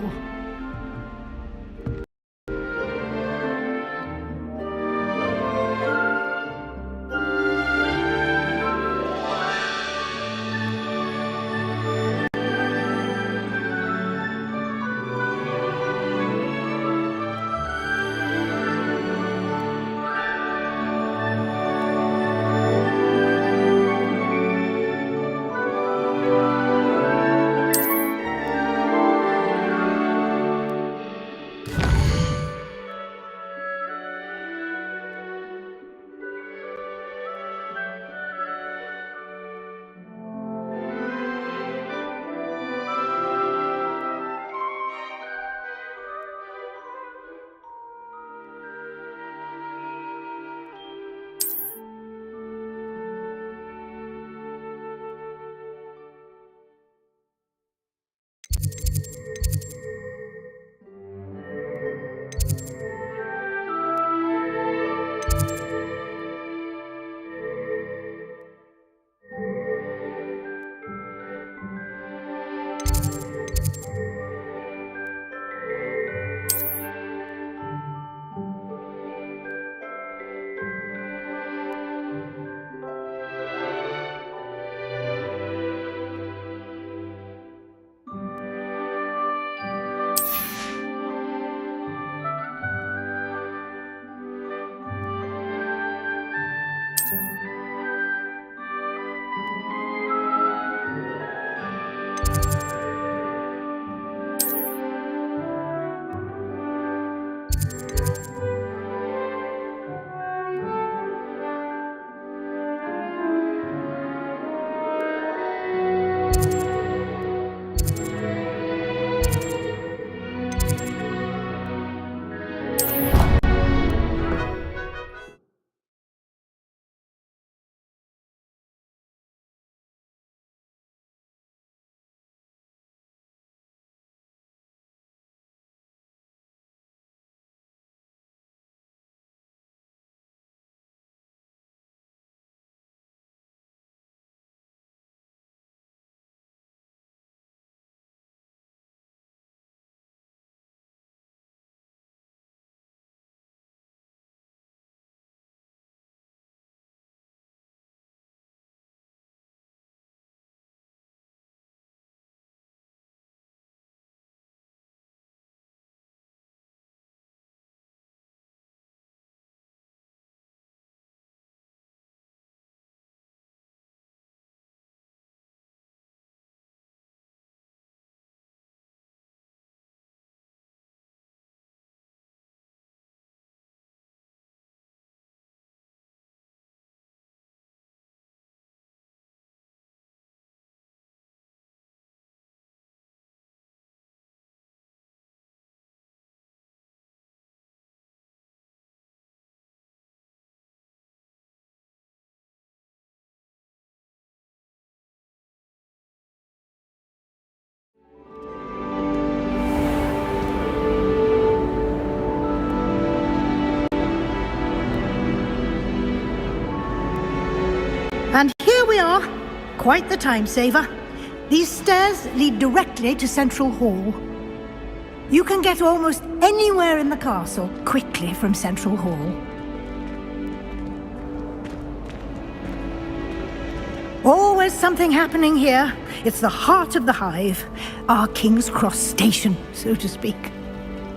S9: Quite the time saver. These stairs lead directly to Central Hall. You can get almost anywhere in the castle quickly from Central Hall. Always something happening here. It's the heart of the hive. Our King's Cross station, so to speak.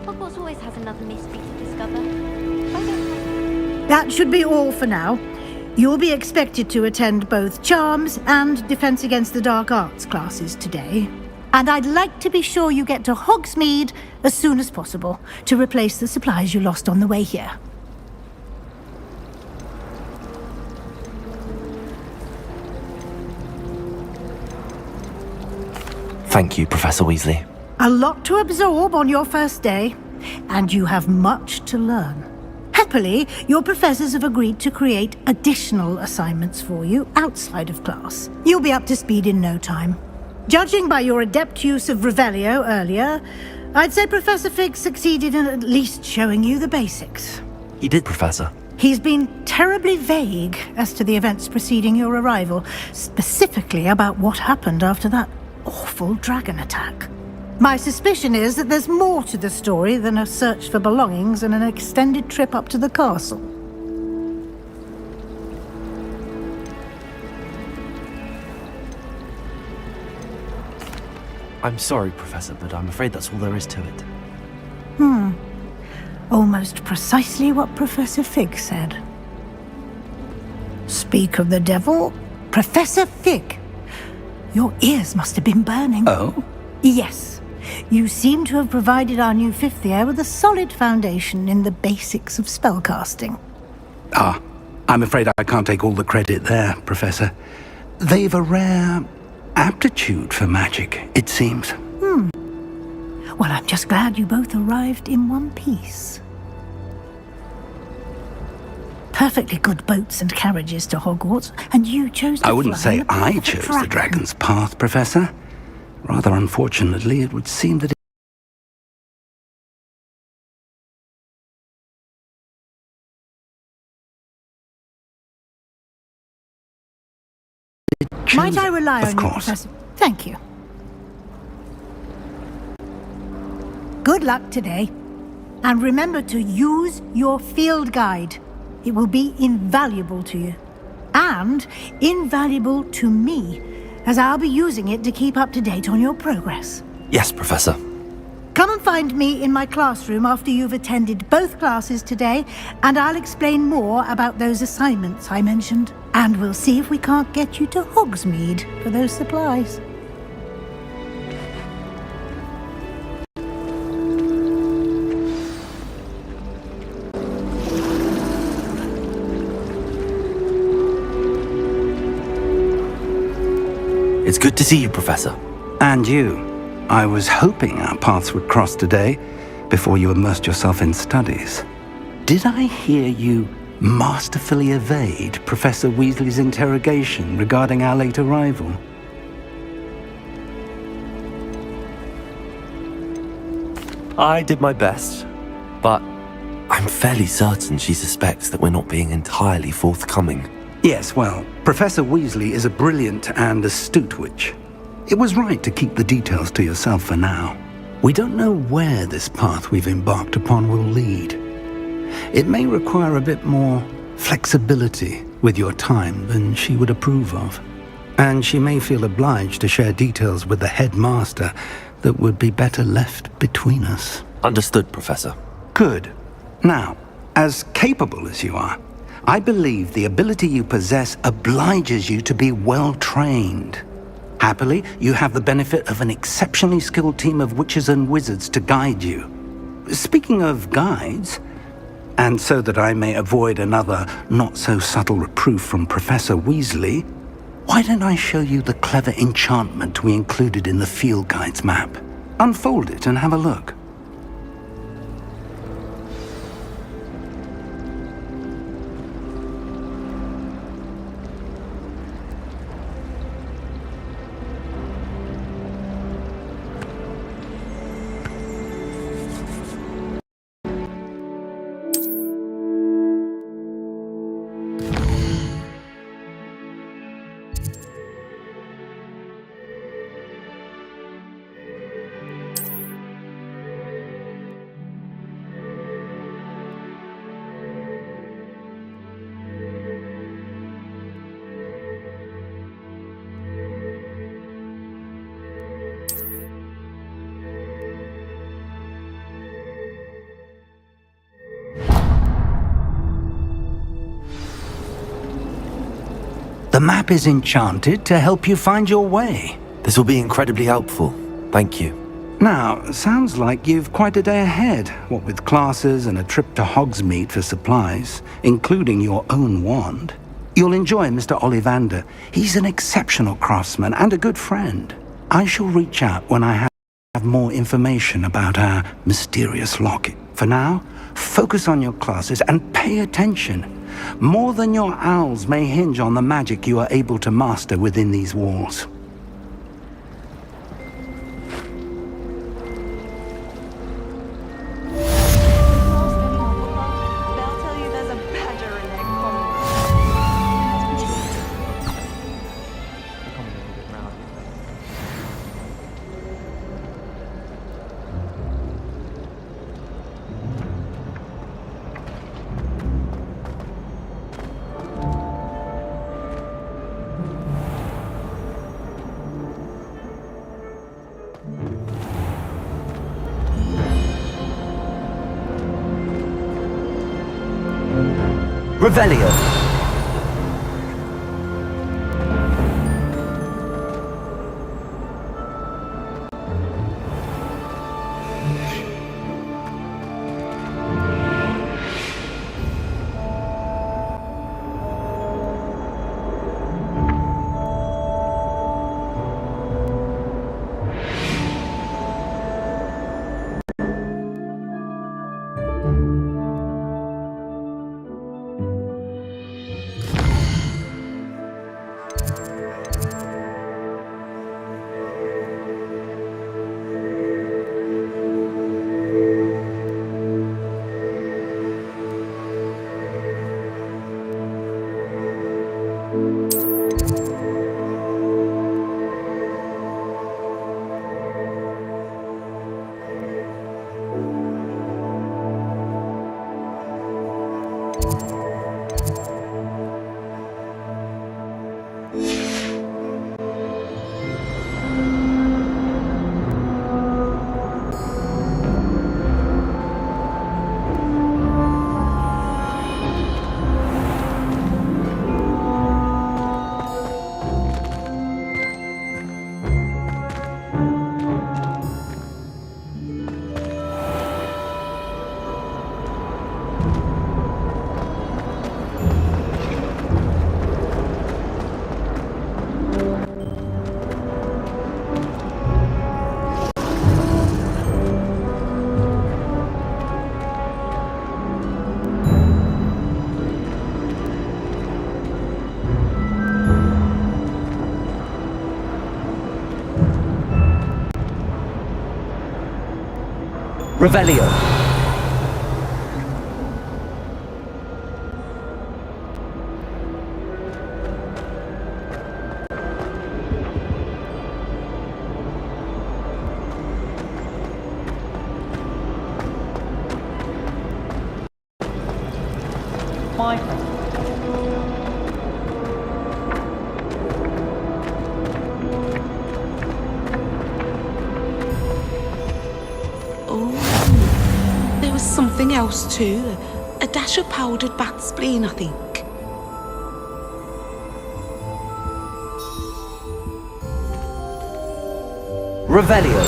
S16: Hogwarts always has another mystery to discover. Why don't I...
S9: That should be all for now. You'll be expected to attend both Charms and Defense Against the Dark Arts classes today. And I'd like to be sure you get to Hogsmeade as soon as possible to replace the supplies you lost on the way here.
S2: Thank you, Professor Weasley.
S9: A lot to absorb on your first day, and you have much to learn. Happily, your professors have agreed to create additional assignments for you outside of class. You'll be up to speed in no time. Judging by your adept use of Revelio earlier, I'd say Professor Fig succeeded in at least showing you the basics.
S2: He did, Professor.
S9: He's been terribly vague as to the events preceding your arrival, specifically about what happened after that awful dragon attack. My suspicion is that there's more to the story than a search for belongings and an extended trip up to the castle.
S2: I'm sorry, Professor, but I'm afraid that's all there is to it.
S9: Almost precisely what Professor Fig said. Speak of the devil, Professor Fig. Your ears must have been burning.
S1: Oh?
S9: Yes. You seem to have provided our new fifth year with a solid foundation in the basics of spellcasting.
S1: I'm afraid I can't take all the credit there, Professor. They've a rare aptitude for magic, it seems.
S9: Well, I'm just glad you both arrived in one piece. Perfectly good boats and carriages to Hogwarts, and you chose to
S1: I wouldn't
S9: fly
S1: say
S9: in the path
S1: I
S9: of a
S1: chose the
S9: dragon.
S1: dragon's path, Professor. Rather unfortunately, it would seem that
S9: Might I rely
S1: Of
S9: on you,
S1: course.
S9: Professor? Thank you. Good luck today. And remember to use your field guide. It will be invaluable to you. And invaluable to me, as I'll be using it to keep up to date on your progress.
S2: Yes, Professor.
S9: Come and find me in my classroom after you've attended both classes today, and I'll explain more about those assignments I mentioned. And we'll see if we can't get you to Hogsmeade for those supplies.
S2: It's good to see you, Professor.
S1: And you. I was hoping our paths would cross today, before you immersed yourself in studies. Did I hear you masterfully evade Professor Weasley's interrogation regarding our late arrival?
S2: I did my best, but I'm fairly certain she suspects that we're not being entirely forthcoming.
S1: Yes, well, Professor Weasley is a brilliant and astute witch. It was right to keep the details to yourself for now. We don't know where this path we've embarked upon will lead. It may require a bit more flexibility with your time than she would approve of. And she may feel obliged to share details with the headmaster that would be better left between us.
S2: Understood, Professor.
S1: Good. Now, as capable as you are, I believe the ability you possess obliges you to be well trained. Happily, you have the benefit of an exceptionally skilled team of witches and wizards to guide you. Speaking of guides, and so that I may avoid another not-so-subtle reproof from Professor Weasley, why don't I show you the clever enchantment we included in the field guide's map? Unfold it and have a look. map is enchanted to help you find your way.
S2: This will be incredibly helpful. Thank you.
S1: Now, sounds like you've quite a day ahead, what with classes and a trip to Hogsmeade for supplies, including your own wand. You'll enjoy Mr. Ollivander. He's an exceptional craftsman and a good friend. I shall reach out when I have more information about our mysterious locket. For now, focus on your classes and pay attention. More than your owls may hinge on the magic you are able to master within these walls.
S2: Revelio. Revelio.
S17: Something else too. A dash of powdered bat spleen, I think.
S2: Revelio.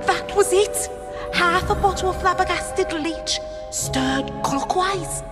S17: That was it. Half a bottle of flabbergasted leech, stirred clockwise.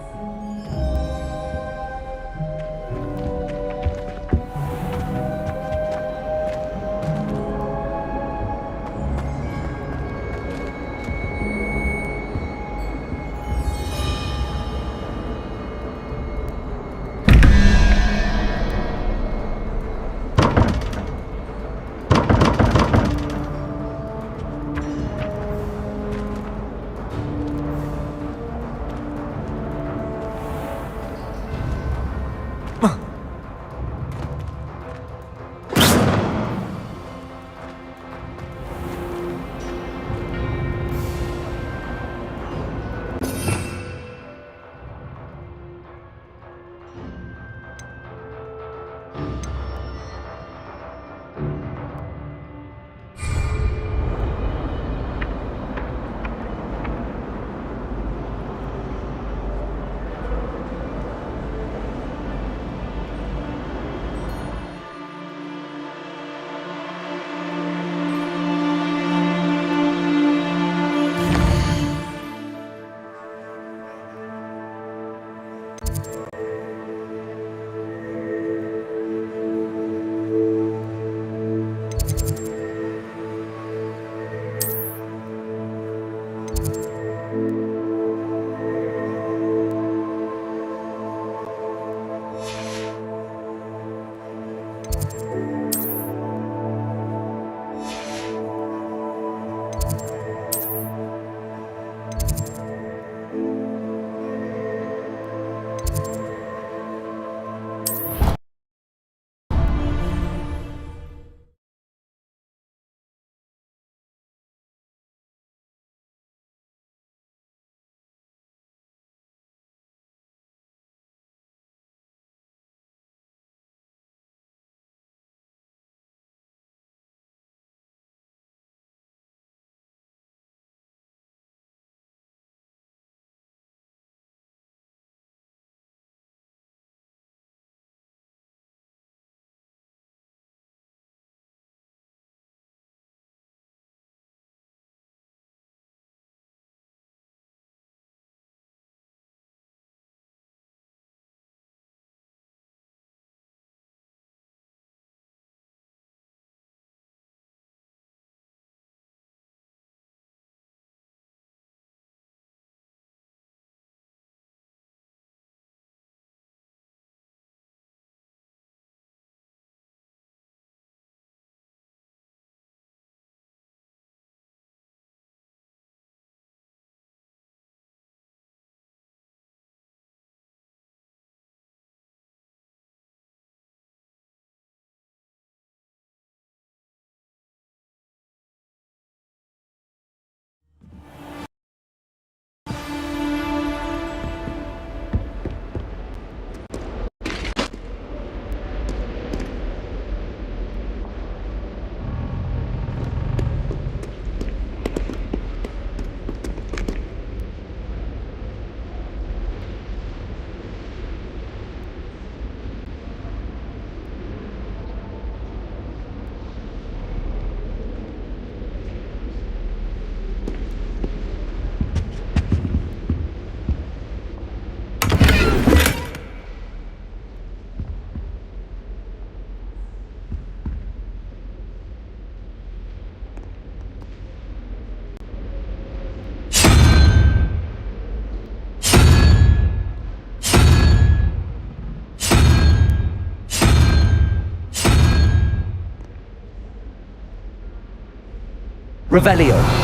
S1: Revelio.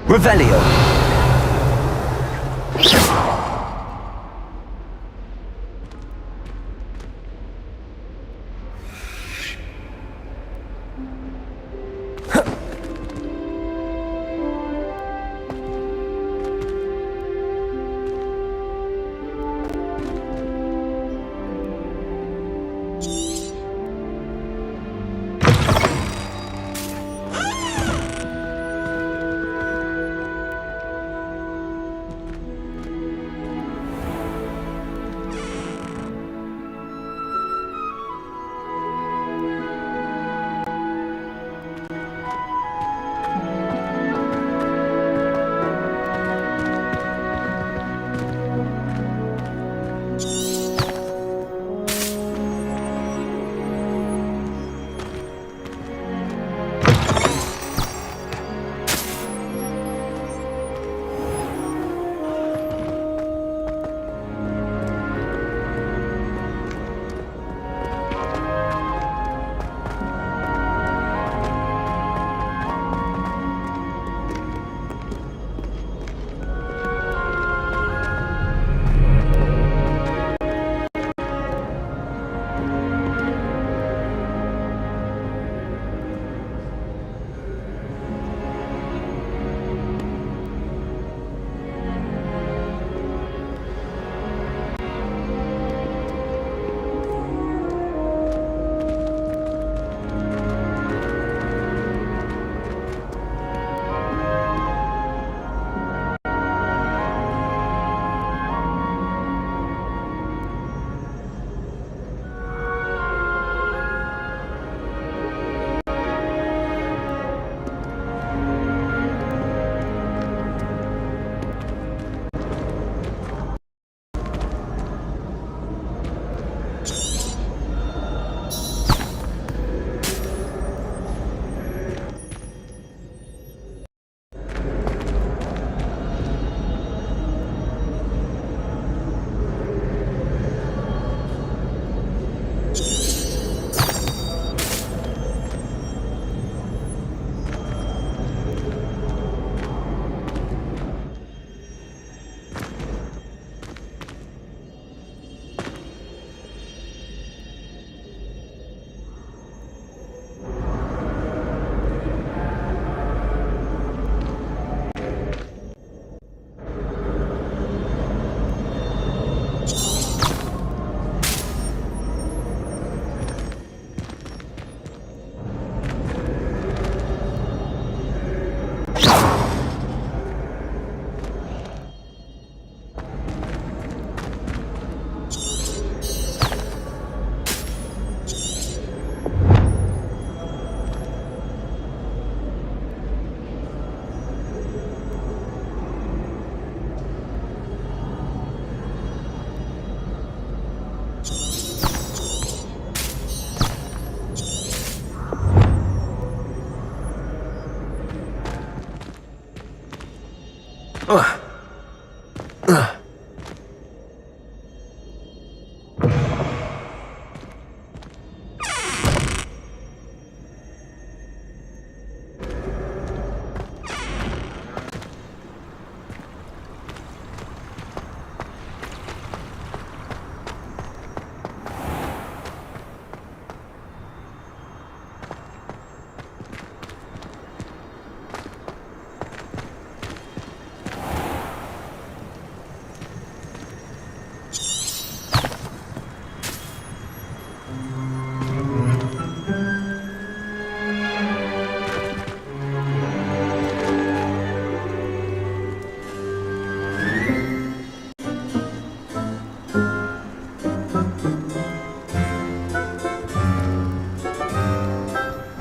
S1: Revelio.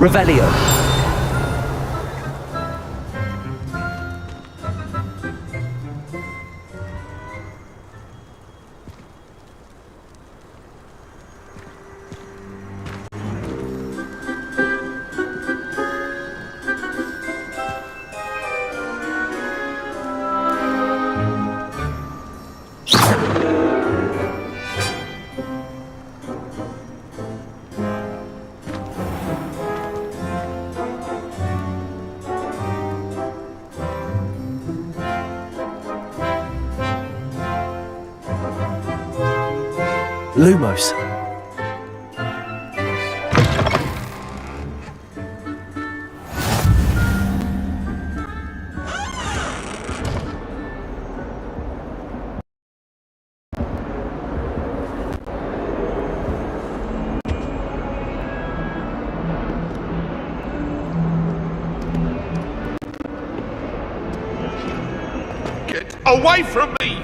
S2: Revelio. Lumos.
S18: Get away from me!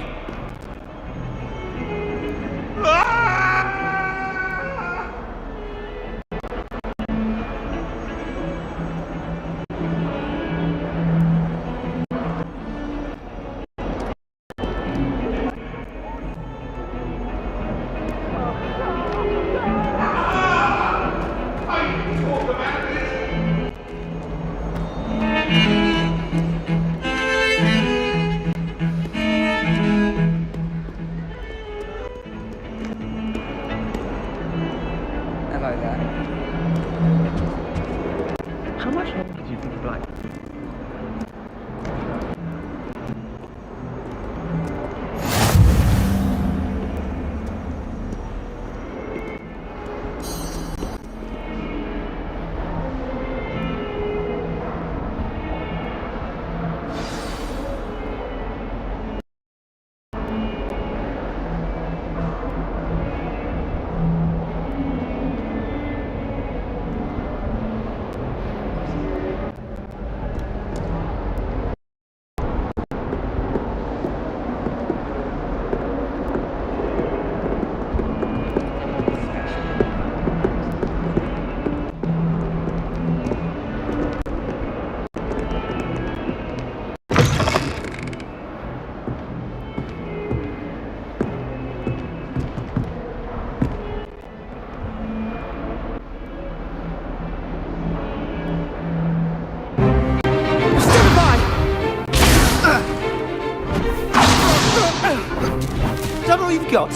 S15: Hello there. How much longer do you think you'd like?
S14: Is that all you've got?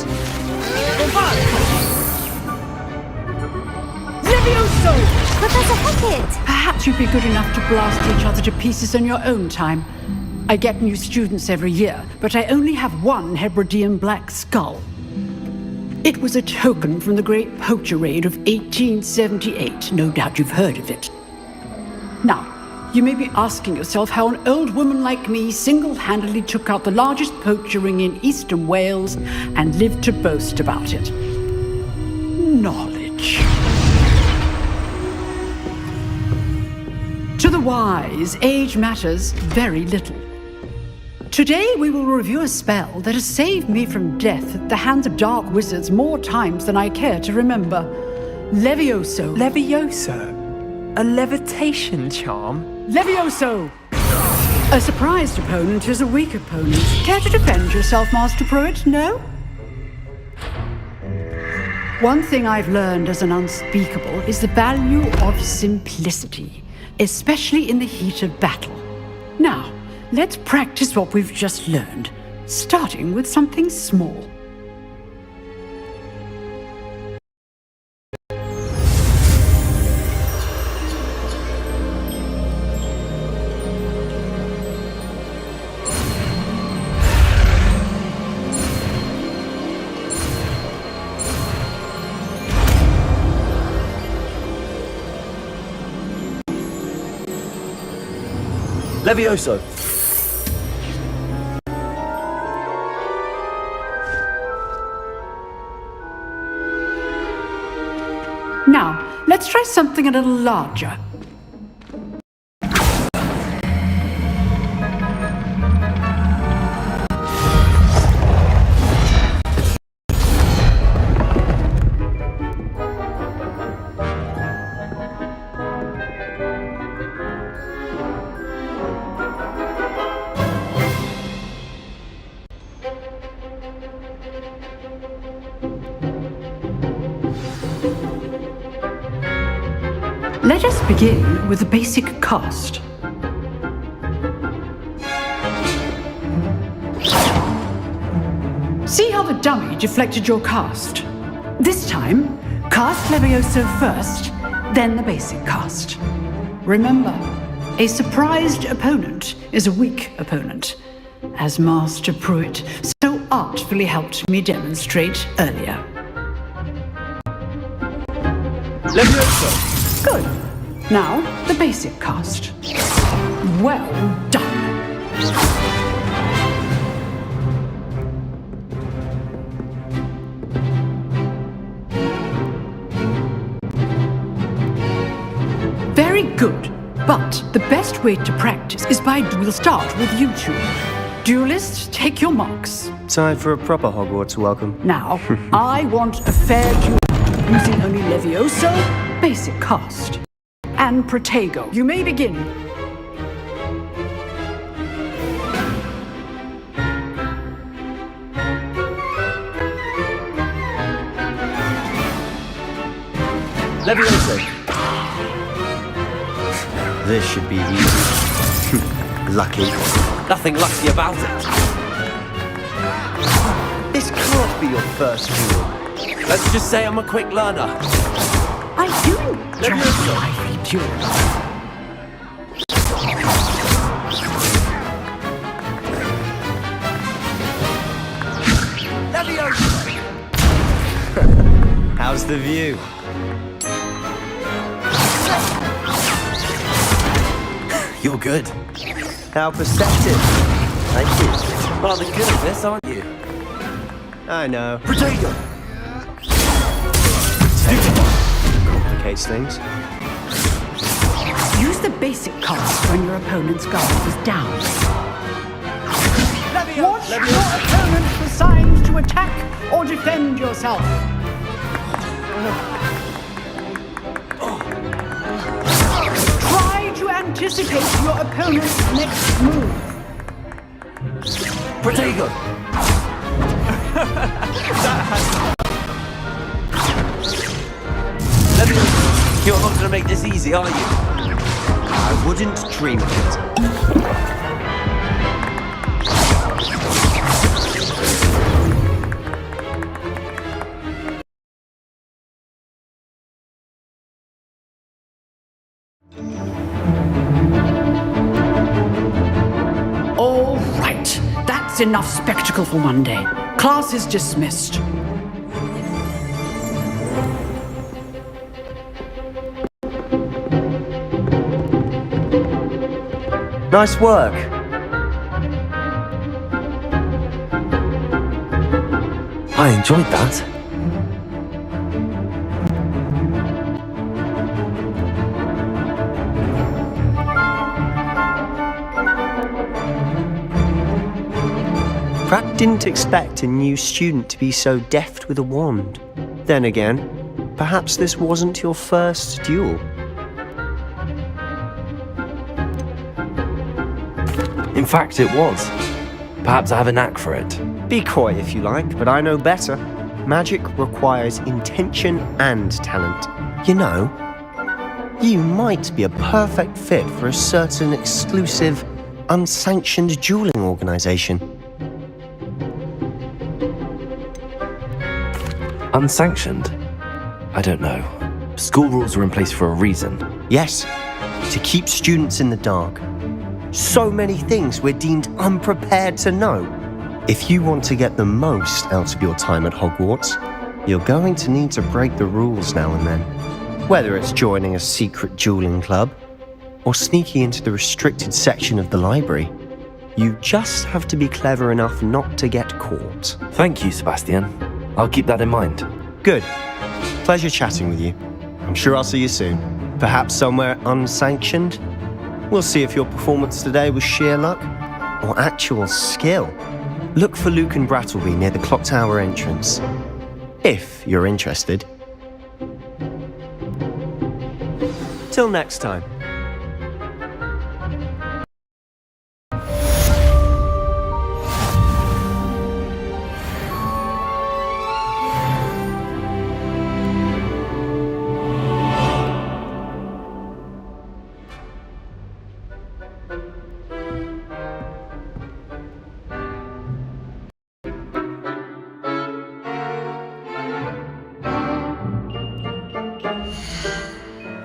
S14: Levioso!
S19: Professor Hackett! Perhaps you'd be good enough to blast each other to pieces in your own time. I get new students every year, but I only have one Hebridean black skull. It was a token from the Great Poacher Raid of 1878. No doubt you've heard of it. Now, you may be asking yourself how an old woman like me single-handedly took out the largest poacher ring in eastern Wales and lived to boast about it. Knowledge. To the wise, age matters very little. Today we will review a spell that has saved me from death at the hands of dark wizards more times than I care to remember. Levioso.
S14: Levioso? A levitation charm?
S19: Levioso! A surprised opponent is a weak opponent. Care to defend yourself, Master Pruitt? No? One thing I've learned as an unspeakable is the value of simplicity, especially in the heat of battle. Now, let's practice what we've just learned, starting with something small.
S2: Levioso.
S19: Now, let's try something a little larger. Let us begin with the basic cast. See how the dummy deflected your cast? This time, cast Levioso first, then the basic cast. Remember, a surprised opponent is a weak opponent, as Master Pruitt so artfully helped me demonstrate earlier.
S15: Levioso!
S19: Good. Now, the basic cast. Well done. Very good. But the best way to practice is we'll start with you two. Duelists, take your marks.
S20: Time for a proper Hogwarts welcome.
S19: Now, I want a fair duel using only Levioso, basic cast, and Protego. You may begin.
S20: Levioso! This should be easy. Lucky.
S2: Nothing lucky about it.
S20: This can't be your first duel.
S2: Let's just say I'm a quick learner.
S19: I do enjoy lively duels.
S20: How's the view?
S2: You're good.
S20: How perceptive. Thank you.
S2: Rather good at this, aren't you?
S20: I know.
S2: Protego!
S20: Complicates things.
S19: Use the basic cast when your opponent's guard is down. Watch your opponent for signs to attack or defend yourself. Try to anticipate your opponent's next move.
S2: Protego! You're not going to make this easy, are you?
S20: I wouldn't dream of it.
S19: All right, that's enough spectacle for one day. Class is dismissed.
S20: Nice work.
S2: I enjoyed that.
S20: Pratt didn't expect a new student to be so deft with a wand. Then again, perhaps this wasn't your first duel.
S2: In fact, it was. Perhaps I have a knack for it.
S20: Be coy if you like, but I know better. Magic requires intention and talent. You know, you might be a perfect fit for a certain exclusive, unsanctioned dueling organization.
S2: Unsanctioned? I don't know. School rules are in place for a reason.
S20: Yes, to keep students in the dark. So many things we're deemed unprepared to know. If you want to get the most out of your time at Hogwarts, you're going to need to break the rules now and then. Whether it's joining a secret dueling club or sneaking into the restricted section of the library, you just have to be clever enough not to get caught.
S2: Thank you, Sebastian. I'll keep that in mind.
S20: Good. Pleasure chatting with you. I'm sure I'll see you soon. Perhaps somewhere unsanctioned? We'll see if your performance today was sheer luck or actual skill. Look for Luke and Brattleby near the clock tower entrance, if you're interested. Till next time.